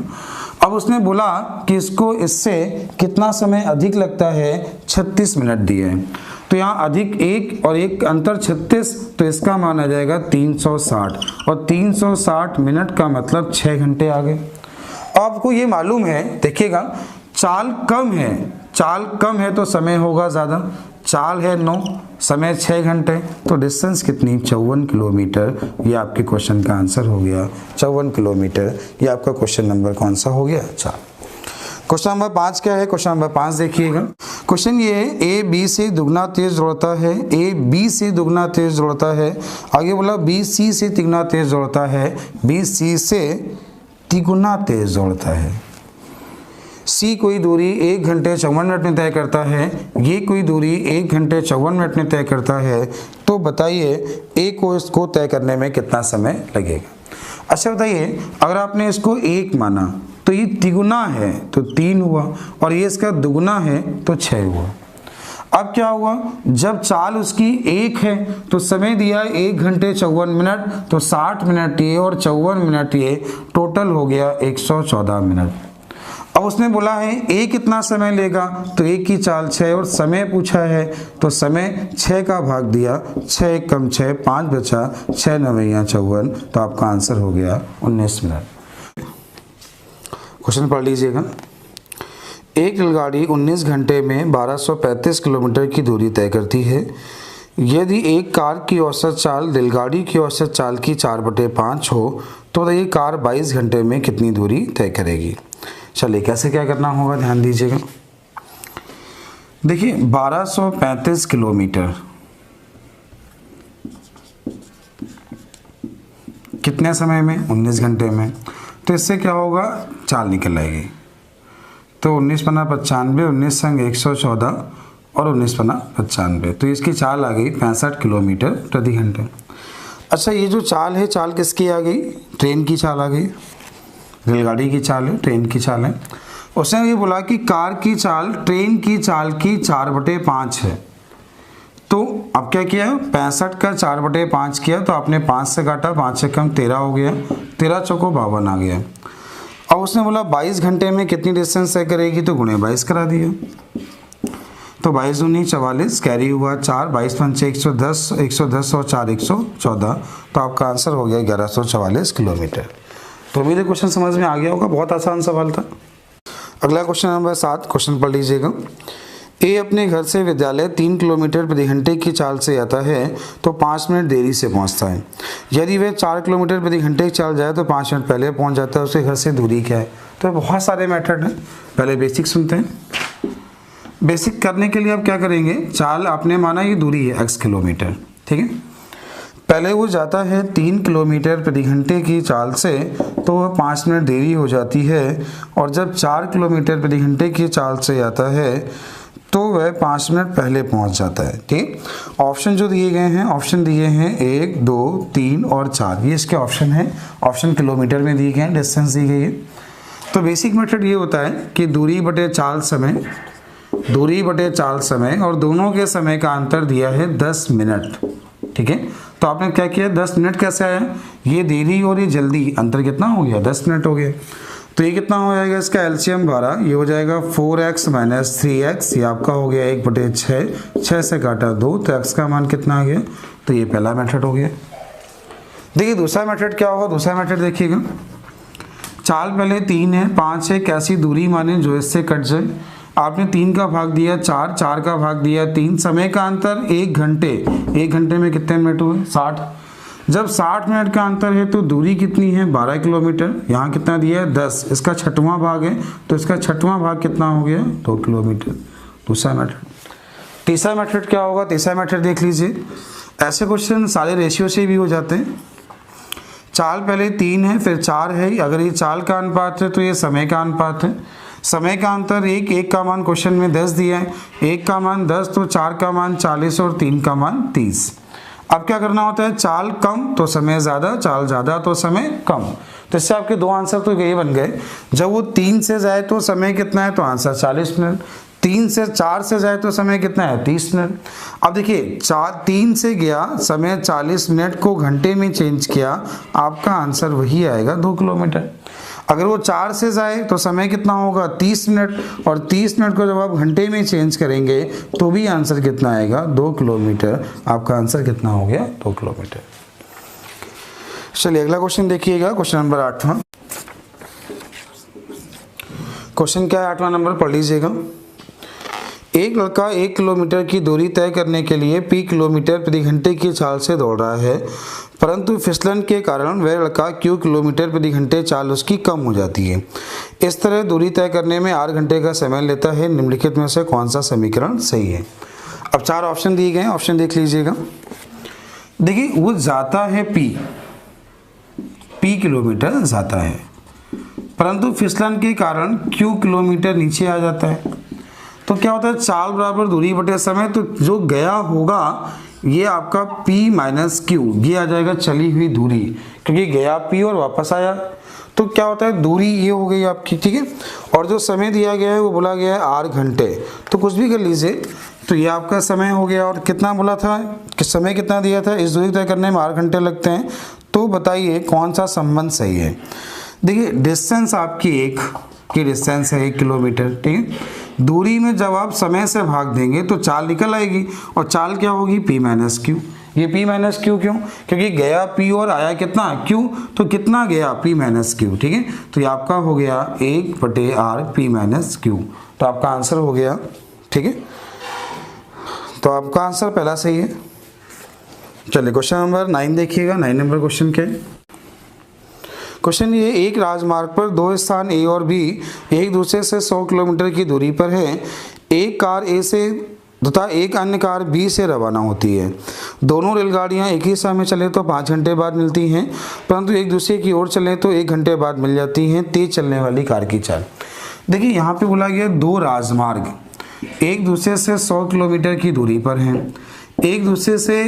अब उसने बोला कि इसको इससे कितना समय अधिक लगता है, 36 मिनट दिए हैं, तो यहाँ अधिक एक और एक अंतर 36, तो इसका मान आ जाएगा 360 और 360 मिनट का मतलब 6 घंटे आ गए। आपको ये मालूम है, देखिएगा चाल कम है तो समय होगा ज़्यादा, चाल है 9, समय 6 घंटे, तो डिस्टेंस कितनी 54 किलोमीटर। ये आपके क्वेश्चन का आंसर हो गया 54 किलोमीटर। ये आपका क्वेश्चन नंबर कौन सा हो गया 4। क्वेश्चन नंबर 5 क्या है, क्वेश्चन नंबर 5 देखिएगा। क्वेश्चन ये है ए बी से दुगना तेज दौड़ता है, ए बी से दुगना तेज दौड़ता है। आगे बोला बी सी से तिगुना तेज दौड़ता है, बी सी से तिगुना तेज दौड़ता है। सी कोई दूरी 1 घंटे 54 मिनट में तय करता है, ये कोई दूरी 1 घंटे 54 मिनट में तय करता है, तो बताइए ए को इसको तय करने में कितना समय लगेगा। अच्छा बताइए, अगर आपने इसको 1 माना तो ये तिगुना है तो 3 हुआ, और ये इसका दुगुना है तो 6 हुआ। अब क्या हुआ, जब चाल उसकी 1 है तो समय दिया 1 घंटे 54 मिनट, तो 60 मिनट ये और 54 मिनट ये, टोटल हो गया 114 मिनट। अब उसने बोला है ए कितना समय लेगा, तो ए की चाल 6 और समय पूछा है, तो समय 6 का भाग दिया, 6 कम 6 5 बचा, 6 9 54, तो आपका आंसर हो गया 19 मिनट। क्वेश्चन पढ़ लीजिएगा। एक रेलगाड़ी 19 घंटे में 1235 किलोमीटर की दूरी तय करती है। यदि एक कार की औसत चाल रेलगाड़ी की औसत चाल की 4/5 हो तो बताइए कार 22 घंटे में कितनी दूरी तय करेगी। चलिए कैसे क्या करना होगा, ध्यान दीजिएगा। देखिए 1235 किलोमीटर कितने समय में, 19 घंटे में, तो इससे क्या होगा चाल निकल आएगी। तो 19 पन्ना 95, 19 संग 114 और 19 पन्ना 95, तो इसकी चाल आ गई 65 किलोमीटर प्रति घंटे। अच्छा ये जो चाल है, चाल किसकी आ गई, ट्रेन की चाल आ गई, रेलगाड़ी की चाल है, ट्रेन की चाल है। उसने ये बोला कि कार की चाल ट्रेन की चाल की 4/5 है, तो अब क्या किया, 65 का 4/5 किया, तो आपने 5 से काटा, 5 से कम 13 हो गया, 13 चौको 52 आ गया। अब उसने बोला 22 घंटे में कितनी डिस्टेंस तय करेगी, तो गुणे 22 करा दिया, तो 22 दूनी 44, कैरी हुआ 4, 22 पंचे 110, 110 और 4 114, तो आपका आंसर हो गया 1144 किलोमीटर। तो उम्मीद है क्वेश्चन समझ में आ गया होगा, बहुत आसान सवाल था। अगला क्वेश्चन नंबर 7, क्वेश्चन पढ़ लीजिएगा। ए अपने घर से विद्यालय 3 किलोमीटर प्रति घंटे की चाल से आता है तो 5 मिनट देरी से पहुंचता है। यदि वह 4 किलोमीटर प्रति घंटे की चाल जाए तो 5 मिनट पहले पहुंच जाता है। उसके घर से दूरी क्या है, तो बहुत सारे मेथड हैं, पहले बेसिक सुनते हैं। बेसिक करने के लिए आप क्या करेंगे, चाल आपने माना ये दूरी है x किलोमीटर, ठीक है। पहले वो जाता है 3 किलोमीटर प्रति घंटे की चाल से, तो वह 5 मिनट देरी हो जाती है, और जब 4 किलोमीटर प्रति घंटे की चाल से आता है तो वह 5 मिनट पहले पहुंच जाता है, ठीक। ऑप्शन जो दिए गए हैं, ऑप्शन दिए हैं 1 2 3 और 4, ये इसके ऑप्शन है। ऑप्शन किलोमीटर में दिए गए हैं, डिस्टेंस दी गई है। तो बेसिक मेथड ये होता है कि दूरी बटे चाल समय, दूरी बटे चाल समय, और दोनों के समय का अंतर दिया है 10 मिनट, ठीक है। तो आपने क्या किया, 10 मिनट कैसे आया, ये देरी और ये जल्दी, अंतर कितना हो गया 10 मिनट हो गया। तो ये कितना हो जाएगा, इसका एलसीएम 12, ये हो जाएगा 4x माइनस 3x, ये आपका हो गया 1/6, 6 से काटा 2, तो x का मान कितना आ गया, तो ये पहला मेथड हो गया। देखिए दूसरा मेथड क्या होगा, दूसरा मेथड देखिएगा, चाल पहले 3 है, 5 है, कैसी दूरी माने जो इससे कट जाए। आपने 3 का भाग दिया 4, 4 का भाग दिया 3, समय का अंतर 1 घंटे, 1 घंटे में कितने मिनट हुए 60। जब 60 मिनट का अंतर है तो दूरी कितनी है 12 किलोमीटर, यहाँ कितना दिया है 10, इसका छठवां भाग है तो इसका छठवां भाग कितना हो गया 2 किलोमीटर। दूसरा मेथड। तीसरा मेथड क्या होगा, तीसरा मेथड देख लीजिए, ऐसे क्वेश्चन सारे रेशियो से भी हो जाते हैं। चाल पहले 3 है फिर 4 है, अगर ये चाल का अनुपात है तो ये समय का अनुपात है। समय का अंतर 1, 1 का मान क्वेश्चन में 10 दिया है, 1 का मान 10 तो 4 का मान 40 और 3 का मान 30। अब क्या करना होता है, चाल कम तो समय ज़्यादा, चाल ज़्यादा तो समय कम। तो इससे आपके दो आंसर तो ये बन गए, जब वो 3 से जाए तो समय कितना है, तो आंसर 40 मिनट, 3 से 4 से जाए तो समय कितना है 30 मिनट। अब देखिए 3 से गया समय 40 मिनट को घंटे में चेंज किया, आपका आंसर वही आएगा 2 किलोमीटर। अगर वो 4 से जाए तो समय कितना होगा 30 मिनट, और 30 मिनट को जब आप घंटे में चेंज करेंगे तो भी आंसर कितना आएगा 2 किलोमीटर। आपका आंसर कितना हो गया 2 किलोमीटर। चलिए अगला क्वेश्चन देखिएगा, क्वेश्चन नंबर 8वां। क्वेश्चन क्या है 8वां नंबर, पढ़ लीजिएगा। एक लड़का 1 किलोमीटर की दूरी तय करने के लिए p किलोमीटर प्रति घंटे की चाल से दौड़ रहा है, परंतु फिसलन के कारण वह लड़का q किलोमीटर प्रति घंटे चाल उसकी कम हो जाती है। इस तरह दूरी तय करने में 8 घंटे का समय लेता है। निम्नलिखित में से कौन सा समीकरण सही है। अब 4 ऑप्शन दिए गए हैं, ऑप्शन देख लीजिएगा। देखिए वो जाता है p किलोमीटर जाता है, परंतु फिसलन के कारण q किलोमीटर नीचे आ जाता है। तो क्या होता है, चाल बराबर दूरी बटे समय, तो जो गया होगा ये आपका p माइनस क्यू, ये आ जाएगा चली हुई दूरी, क्योंकि गया p और वापस आया। तो क्या होता है, दूरी ये हो गई आपकी, ठीक है। और जो समय दिया गया है वो बोला गया है 8 घंटे, तो कुछ भी कर लीजिए, तो ये आपका समय हो गया। और कितना बोला था कि समय कितना दिया था, इस दूरी तय करने में 8 घंटे लगते हैं। तो बताइए कौन सा संबंध सही है। देखिए डिस्टेंस आपकी की डिस्टेंस है 1 किलोमीटर, ठीक है। दूरी में जब आप समय से भाग देंगे तो चाल निकल आएगी, और चाल क्या होगी p माइनस क्यू। ये p माइनस क्यू क्यों, क्योंकि गया p और आया कितना q, तो कितना गया p माइनस क्यू, ठीक है। तो ये आपका हो गया 1/r p माइनस क्यू, तो आपका आंसर हो गया, ठीक है। तो आपका आंसर पहला सही है। चलिए क्वेश्चन नंबर 9 देखिएगा। 9 नंबर क्वेश्चन क्या है। क्वेश्चन ये, एक राजमार्ग पर 2 स्थान A और B एक दूसरे से 100 किलोमीटर की दूरी पर है। एक कार A से तथा एक अन्य कार B से रवाना होती है। दोनों रेलगाड़ियां एक ही समय चले तो 5 घंटे बाद मिलती हैं, परंतु एक दूसरे की ओर चले तो 1 घंटे बाद मिल जाती हैं। तेज चलने वाली कार की चाल। देखिए यहाँ पे बोला गया 2 राजमार्ग एक दूसरे से 100 किलोमीटर की दूरी पर हैं। एक दूसरे से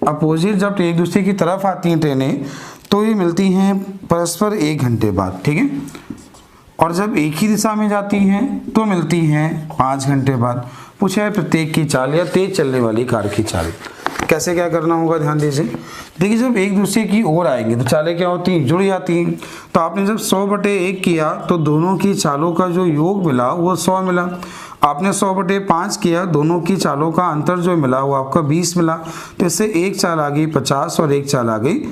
अपोजिट जब एक दूसरे की तरफ आती हैं ट्रेनें तो ये मिलती हैं परस्पर 1 घंटे बाद, ठीक है। और जब एक ही दिशा में जाती हैं तो मिलती हैं 5 घंटे बाद। पूछा है प्रत्येक की चाल या तेज चलने वाली कार की चाल। कैसे क्या करना होगा ध्यान दीजिए। देखिए जब एक दूसरे की ओर आएंगे तो चालें क्या होती हैं, जुड़ जाती हैं। तो आपने जब 100/1 किया तो दोनों की चालों का जो योग मिला वो 100 मिला। आपने 100/5 किया, दोनों की चालों का अंतर जो मिला वो आपका 20 मिला। तो इससे एक चाल आ गई 50 और एक चाल आ गई।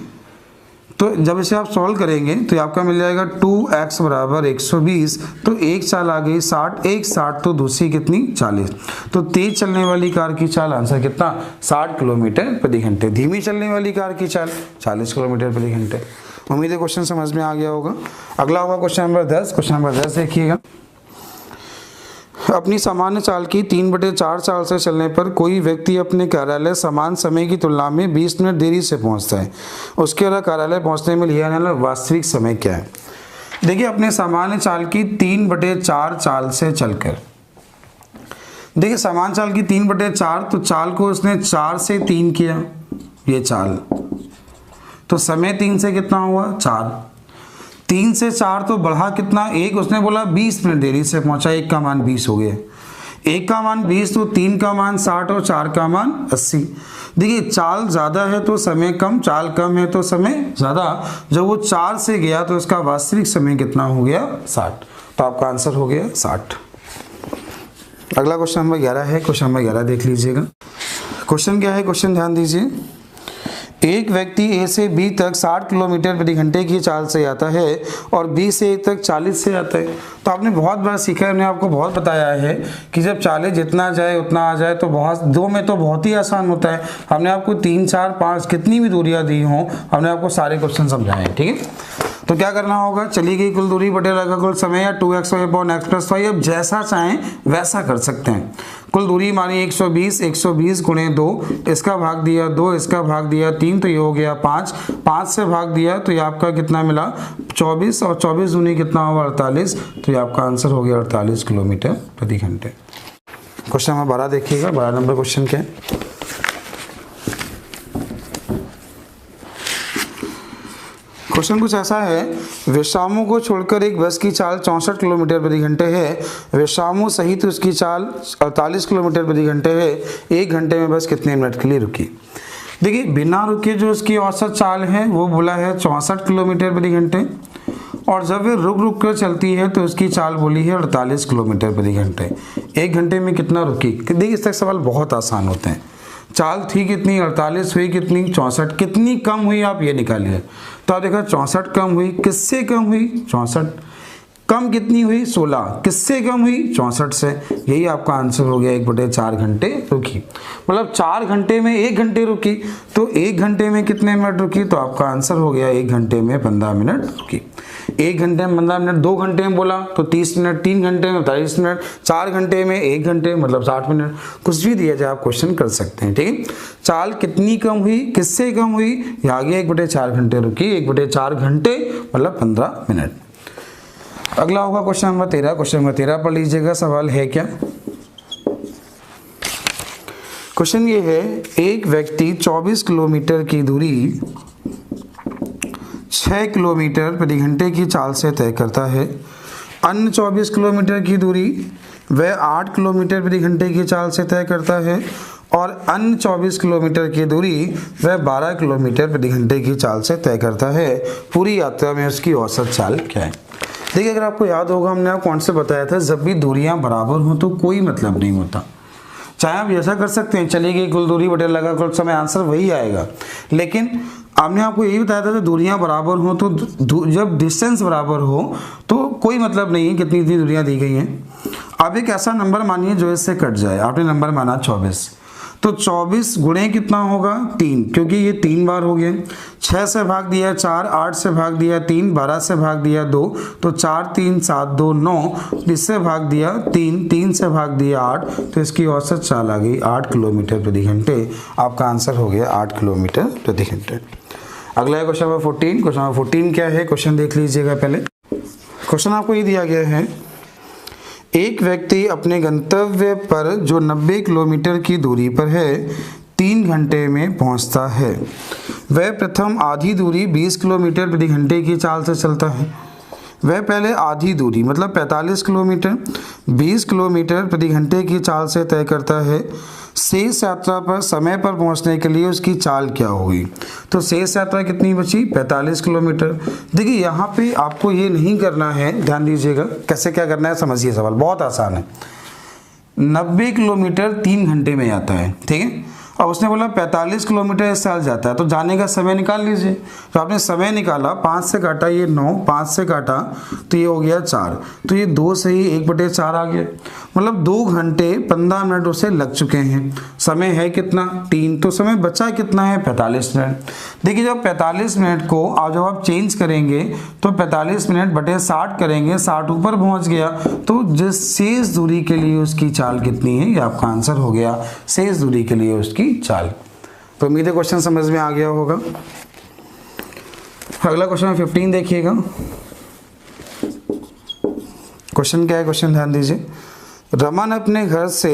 तो जब इसे आप सॉल्व करेंगे तो आपका मिल जाएगा 2x बराबर 120। तो एक चाल आ गई 60, एक 60 तो दूसरी कितनी 40। तो तेज चलने वाली कार की चाल आंसर कितना 60 किलोमीटर प्रति घंटे। धीमी चलने वाली कार की चाल 40 किलोमीटर प्रति घंटे। उम्मीद है क्वेश्चन समझ में आ गया होगा। अगला होगा क्वेश्चन नंबर 10। क्वेश्चन नंबर 10 देखिएगा। अपनी सामान्य चाल की 3/4 चाल से चलने पर कोई व्यक्ति अपने कार्यालय समान समय की तुलना में 20 मिनट देरी से पहुंचता है। उसके द्वारा कार्यालय पहुंचने में लिया जाने वाला वास्तविक समय क्या है। देखिए अपने सामान्य चाल की 3/4 चाल से चलकर, देखिए सामान्य चाल की 3/4, तो चाल को उसने 4 से 3 किया, ये चाल, तो समय 3 से कितना हुआ 4। 3 से 4 तो बढ़ा कितना 1, उसने बोला 20 मिनट देरी से पहुंचा, 1 का मान 20 हो गया। एक का मान 20 तो 3 का मान 60 और 4 का मान 80। देखिए चाल ज़्यादा है तो समय कम, चाल कम है तो समय ज़्यादा। जब वो 4 से गया तो इसका वास्तविक समय कितना हो गया 60, तो आपका आंसर हो गया 60। अगला क्वेश्चन नंबर 11 है, क्वेश्चन नंबर 11 देख लीजिएगा। क्वेश्चन क्या है, क्वेश्चन ध्यान दीजिए। एक व्यक्ति ए से बी तक 60 किलोमीटर प्रति घंटे की चाल से आता है और बी से ए तक 40 से आता है। तो आपने बहुत बार सीखा है, मैंने आपको बहुत बताया है कि जब 40 जितना जाए उतना आ जाए तो बहुत दो में तो बहुत ही आसान होता है। हमने आपको 3, 4, 5 कितनी भी दूरियां दी हों, हमने आपको सारे क्वेश्चन समझाए हैं, ठीक है। तो क्या करना होगा, चली गई कुल दूरी बटे लगा कुल समय, या 2x/x+y, अब जैसा चाहें वैसा कर सकते हैं। कुल दूरी मानी 120, 120 गुणे 2, इसका भाग दिया 2, इसका भाग दिया 3, तो ये हो गया 5, 5 से भाग दिया तो ये आपका कितना मिला 24, और 24 दूनी कितना होगा 48, तो ये आपका आंसर हो गया 48 किलोमीटर प्रति घंटे। क्वेश्चन नंबर 12 देखिएगा, 12 नंबर क्वेश्चन क्या है। क्वेश्चन कुछ ऐसा है, विश्रामों को छोड़कर एक बस की चाल 64 किलोमीटर प्रति घंटे है, विश्रामों सहित उसकी चाल 48 किलोमीटर प्रति घंटे है, 1 घंटे में बस कितने मिनट के लिए रुकी। देखिए बिना रुके जो उसकी औसत चाल है वो बोला है 64 किलोमीटर प्रति घंटे, और जब वे रुक रुक कर चलती है तो उसकी चाल बोली है 48 किलोमीटर प्रति घंटे। 1 घंटे में कितना रुकी। देखिए इस तक सवाल बहुत आसान होते हैं। चाल थी कितनी 48, हुई कितनी 64, कितनी कम हुई आप ये निकालिए। तो आप देखा 64 कम हुई, किससे कम हुई 64, कम कितनी हुई 16, किससे कम हुई 64 से। यही आपका आंसर हो गया 1/4 घंटे रुकी। मतलब 4 घंटे में 1 घंटे रुकी, तो 1 घंटे में कितने मिनट रुकी, तो आपका आंसर हो गया 1 घंटे में 15 मिनट रुकी। 1 घंटे में 15 मिनट, 2 घंटे में बोला तो 30 मिनट, 3 घंटे में 40 मिनट, 4 घंटे में 1 घंटे मतलब 60 मिनट। कुछ भी दिया जाए आप क्वेश्चन कर सकते हैं, ठीक है। चाल कितनी कम हुई, किससे कम हुई, ये आगे 1/4 घंटे रुकी, 1/4 घंटे मतलब 15 मिनट। अगला होगा क्वेश्चन नंबर 13। क्वेश्चन नंबर 13 पढ़ लीजिएगा। सवाल है क्या, क्वेश्चन ये है, एक व्यक्ति 24 किलोमीटर की दूरी 6 किलोमीटर प्रति घंटे की चाल से तय करता है। अन्य 24 किलोमीटर की दूरी वह 8 किलोमीटर प्रति घंटे की चाल से तय करता है, और अन्य 24 किलोमीटर की दूरी वह 12 किलोमीटर प्रति घंटे की चाल से तय करता है। पूरी यात्रा में उसकी औसत चाल क्या है। देखिए अगर आपको याद होगा, हमने आपको कौन से बताया था, जब भी दूरियां बराबर हो तो कोई मतलब नहीं होता। चाहे आप ऐसा कर सकते हैं, चली गई कुल दूरी बटे लगा कुल समय, आंसर वही आएगा। लेकिन हमने आपको यही बताया था कि दूरियां बराबर हो तो जब डिस्टेंस बराबर हो तो कोई मतलब नहीं है कितनी इतनी दूरियां दी गई हैं। अब एक ऐसा नंबर मानिए जो इससे कट जाए। आपने नंबर माना 24, तो 24 गुणे कितना होगा 3, क्योंकि ये 3 बार हो गए। 6 से भाग दिया 4, 8 से भाग दिया 3, 12 से भाग दिया 2, तो 4 3 7 2 9, इससे भाग दिया 3, 3 से भाग दिया 8, तो इसकी औसत चाल आ गई 8 किलोमीटर प्रति घंटे। आपका आंसर हो गया 8 किलोमीटर प्रति घंटे। अगला है क्वेश्चन नंबर 14। क्वेश्चन नंबर 14 क्या है, क्वेश्चन देख लीजिएगा पहले। क्वेश्चन आपको ये दिया गया है, एक व्यक्ति अपने गंतव्य पर जो 90 किलोमीटर की दूरी पर है 3 घंटे में पहुंचता है। वह प्रथम आधी दूरी 20 किलोमीटर प्रति घंटे की चाल से चलता है। वह पहले आधी दूरी मतलब 45 किलोमीटर 20 किलोमीटर प्रति घंटे की चाल से तय करता है। शेष यात्रा पर समय पर पहुंचने के लिए उसकी चाल क्या होगी। तो शेष यात्रा कितनी बची 45 किलोमीटर। देखिए यहाँ पे आपको ये नहीं करना है, ध्यान दीजिएगा कैसे क्या करना है, समझिए सवाल बहुत आसान है। 90 किलोमीटर 3 घंटे में आता है, ठीक है। अब उसने बोला 45 किलोमीटर इस साल जाता है, तो जाने का समय निकाल लीजिए। तो आपने समय निकाला, 5 से काटा ये 9, 5 से काटा तो ये हो गया 4, तो ये 2 से ही 1/4 आ गया। मतलब 2 घंटे 15 मिनट उसे लग चुके हैं। समय है कितना 3, तो समय बचा कितना है 45 मिनट। देखिए जब 45 मिनट को जब आप चेंज करेंगे तो 45 मिनट बटे 60 करेंगे, 60 ऊपर पहुंच गया, तो जिस शेष दूरी के लिए उसकी चाल कितनी है, ये आपका आंसर हो गया शेष दूरी के लिए उसकी चाल। तो उम्मीद है क्वेश्चन समझ में आ गया होगा। अगला क्वेश्चन 15 देखिएगा। क्वेश्चन क्या है, क्वेश्चन ध्यान दीजिए। रमन अपने घर से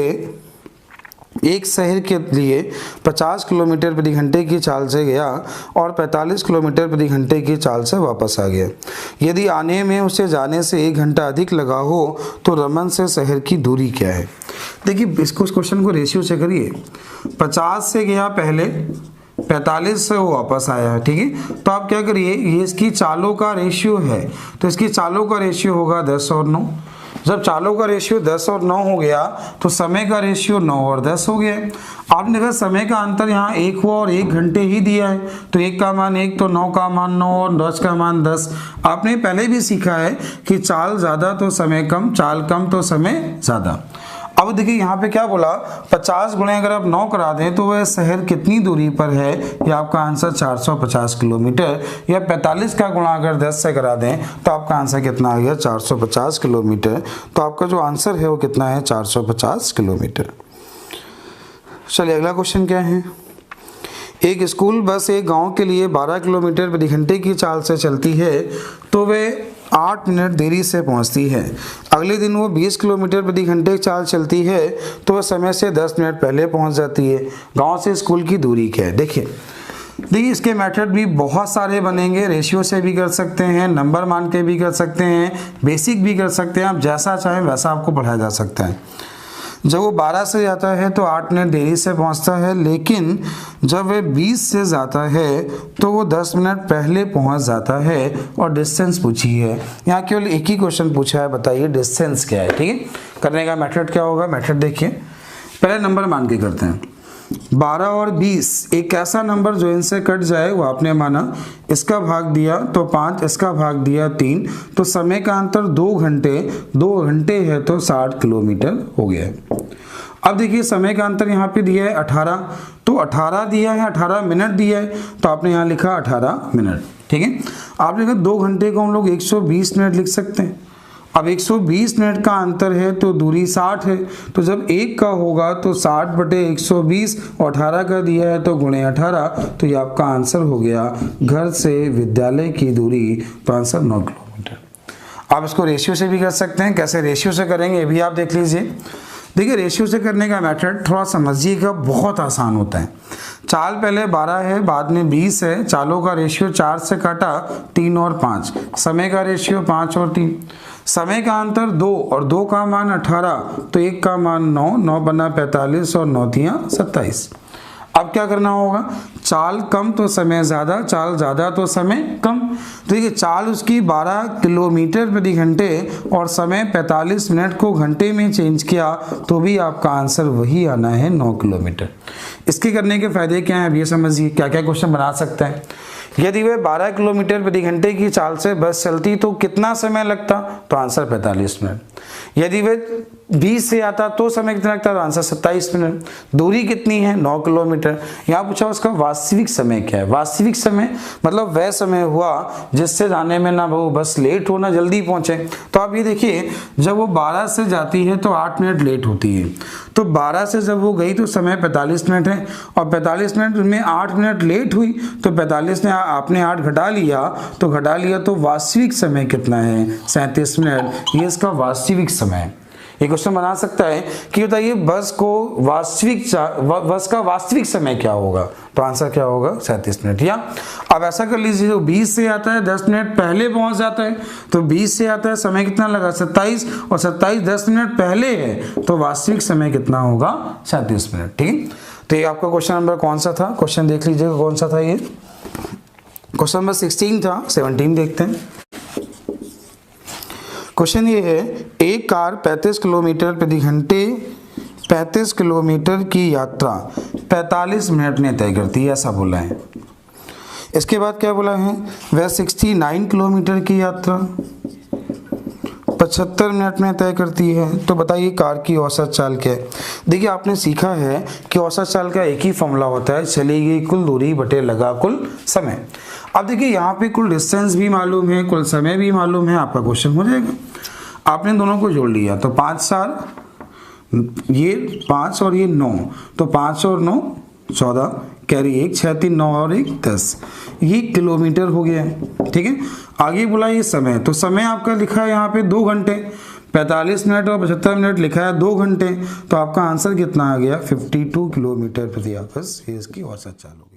एक शहर के लिए 50 किलोमीटर प्रति घंटे की चाल से गया और 45 किलोमीटर प्रति घंटे की चाल से वापस आ गया। यदि आने में उसे जाने से 1 घंटा अधिक लगा हो तो रमन से शहर की दूरी क्या है। देखिए इसको, इस क्वेश्चन को रेशियो से करिए। 50 से गया पहले, 45 से वो वापस आया, ठीक है। तो आप क्या करिए, ये इसकी चालों का रेशियो है, तो इसकी चालों का रेशियो होगा 10 और 9। जब चालों का रेशियो 10 और 9 हो गया तो समय का रेशियो 9 और 10 हो गया। आपने देखा समय का अंतर यहाँ 1 हुआ और 1 घंटे ही दिया है, तो 1 का मान 1, तो 9 का मान 9 और 10 का मान 10। आपने पहले भी सीखा है कि चाल ज़्यादा तो समय कम, चाल कम तो समय ज़्यादा। अब देखिए यहाँ पे क्या बोला, 50 गुणे अगर आप 9 करा दें तो वह शहर कितनी दूरी पर है, या आपका आंसर 450 किलोमीटर। या 45 का गुणा अगर 10 से करा दें तो आपका आंसर कितना आ गया, 450 किलोमीटर। तो आपका जो आंसर है वो कितना है, 450 किलोमीटर। चलिए अगला क्वेश्चन क्या है। एक स्कूल बस एक गांव के लिए 12 किलोमीटर प्रति घंटे की चाल से चलती है तो वे 8 मिनट देरी से पहुंचती है। अगले दिन वो 20 किलोमीटर प्रति घंटे चाल चलती है तो वह समय से 10 मिनट पहले पहुंच जाती है। गांव से स्कूल की दूरी क्या है। देखिए इसके मेथड भी बहुत सारे बनेंगे। रेशियो से भी कर सकते हैं, नंबर मान के भी कर सकते हैं, बेसिक भी कर सकते हैं। आप जैसा चाहें वैसा आपको पढ़ाया जा सकता है। जब वो 12 से जाता है तो 8 मिनट देरी से पहुंचता है, लेकिन जब वह 20 से जाता है तो वो 10 मिनट पहले पहुंच जाता है। और डिस्टेंस पूछी है, यहाँ केवल एक ही क्वेश्चन पूछा है, बताइए डिस्टेंस क्या है। ठीक है, करने का मेथड क्या होगा। मेथड देखिए, पहले नंबर मान के करते हैं। 12 और 20 एक ऐसा नंबर जो इनसे कट जाए वो आपने माना, इसका भाग दिया तो 5, इसका भाग दिया 3, तो समय का अंतर 2 घंटे, 2 घंटे है तो 60 किलोमीटर हो गया है। अब देखिए समय का अंतर यहाँ पे दिया है 18, तो 18 दिया है, 18 मिनट दिया है, तो आपने यहाँ लिखा 18 मिनट। ठीक है, आपने कहा 2 घंटे को हम लोग 120 मिनट लिख सकते हैं। अब 120 मिनट का अंतर है तो दूरी 60 है, तो जब 1 का होगा तो 60 बटे 120 और 18 का दिया है तो गुणे 18, तो ये आपका आंसर हो गया घर से विद्यालय की दूरी, तो आंसर 9 किलोमीटर। आप इसको रेशियो से भी कर सकते हैं। कैसे रेशियो से करेंगे ये भी आप देख लीजिए। देखिए रेशियो से करने का मेथड थोड़ा समझिएगा, बहुत आसान होता है। चाल पहले 12 है, बाद में 20 है, चालों का रेशियो 4 से काटा 3 और 5, समय का रेशियो 5 और 3, समय का अंतर 2 और 2 का मान 18, तो 1 का मान 9, 9 बना 45 और 9 तियां 27। अब क्या करना होगा, चाल कम तो समय ज़्यादा, चाल ज़्यादा तो समय कम। तो देखिए चाल उसकी 12 किलोमीटर प्रति घंटे और समय 45 मिनट को घंटे में चेंज किया तो भी आपका आंसर वही आना है, 9 किलोमीटर। इसके करने के फायदे क्या हैं अब ये समझिए, क्या क्या क्वेश्चन बना सकते हैं। यदि वह 12 किलोमीटर प्रति घंटे की चाल से बस चलती तो कितना समय लगता, तो आंसर 45 मिनट। यदि वह 20 से आता तो समय कितना लगता, तो आंसर 27 मिनट। दूरी कितनी है, 9 किलोमीटर। यहाँ पूछा उसका वास्तविक समय क्या है। वास्तविक समय मतलब वह समय हुआ जिससे जाने में ना वो बस लेट हो ना जल्दी पहुंचे। तो आप ये देखिए, जब वो 12 से जाती है तो 8 मिनट लेट होती है, तो 12 से जब वो गई तो समय 45 मिनट है, और 45 मिनट में 8 मिनट लेट हुई, तो 45 ने आपने 8 घटा लिया, तो वास्तविक समय कितना है, 37 मिनट। ये इसका वास्तविक समय है। एक क्वेश्चन बना सकता है कि बताइए बस का वास्तविक समय क्या होगा, तो आंसर क्या होगा, 37 मिनट। या अब ऐसा कर लीजिए, जो 20 से आता है 10 मिनट पहले पहुंच जाता है, तो 20 से आता है समय कितना लगा, 27, और 27 10 मिनट पहले है, तो वास्तविक समय कितना होगा, 37 मिनट। ठीक है, तो ये आपका क्वेश्चन नंबर कौन सा था, क्वेश्चन देख लीजिएगा कौन सा था ये। क्वेश्चन नंबर 16 था, 17 देखते हैं। क्वेश्चन ये है, एक कार 35 किलोमीटर प्रति घंटे 35 किलोमीटर की यात्रा 45 मिनट में तय करती है, ऐसा बोला है। इसके बाद क्या बोला है, वह 69 किलोमीटर की यात्रा 75 मिनट में तय करती है, तो बताइए कार की औसत चाल क्या है। देखिए आपने सीखा है कि औसत चाल का एक ही फॉर्मूला होता है, चली गई कुल दूरी बटे लगा कुल समय। अब देखिए यहाँ पे कुल डिस्टेंस भी मालूम है, कुल समय भी मालूम है, आपका क्वेश्चन हो जाएगा। आपने दोनों को जोड़ लिया तो 5 4, ये 5 और ये 9, तो 5 और 9 14, कैरी 1, 6 3 9 और 1 10, ये किलोमीटर हो गया। ठीक है, आगे बोला ये समय, तो समय आपका लिखा है यहाँ पे 2 घंटे। 45 मिनट और 75 मिनट लिखा है 2 घंटे, तो आपका आंसर कितना आ गया 52 किलोमीटर प्रति आवर्स। ये इसकी औसत चाल होगी।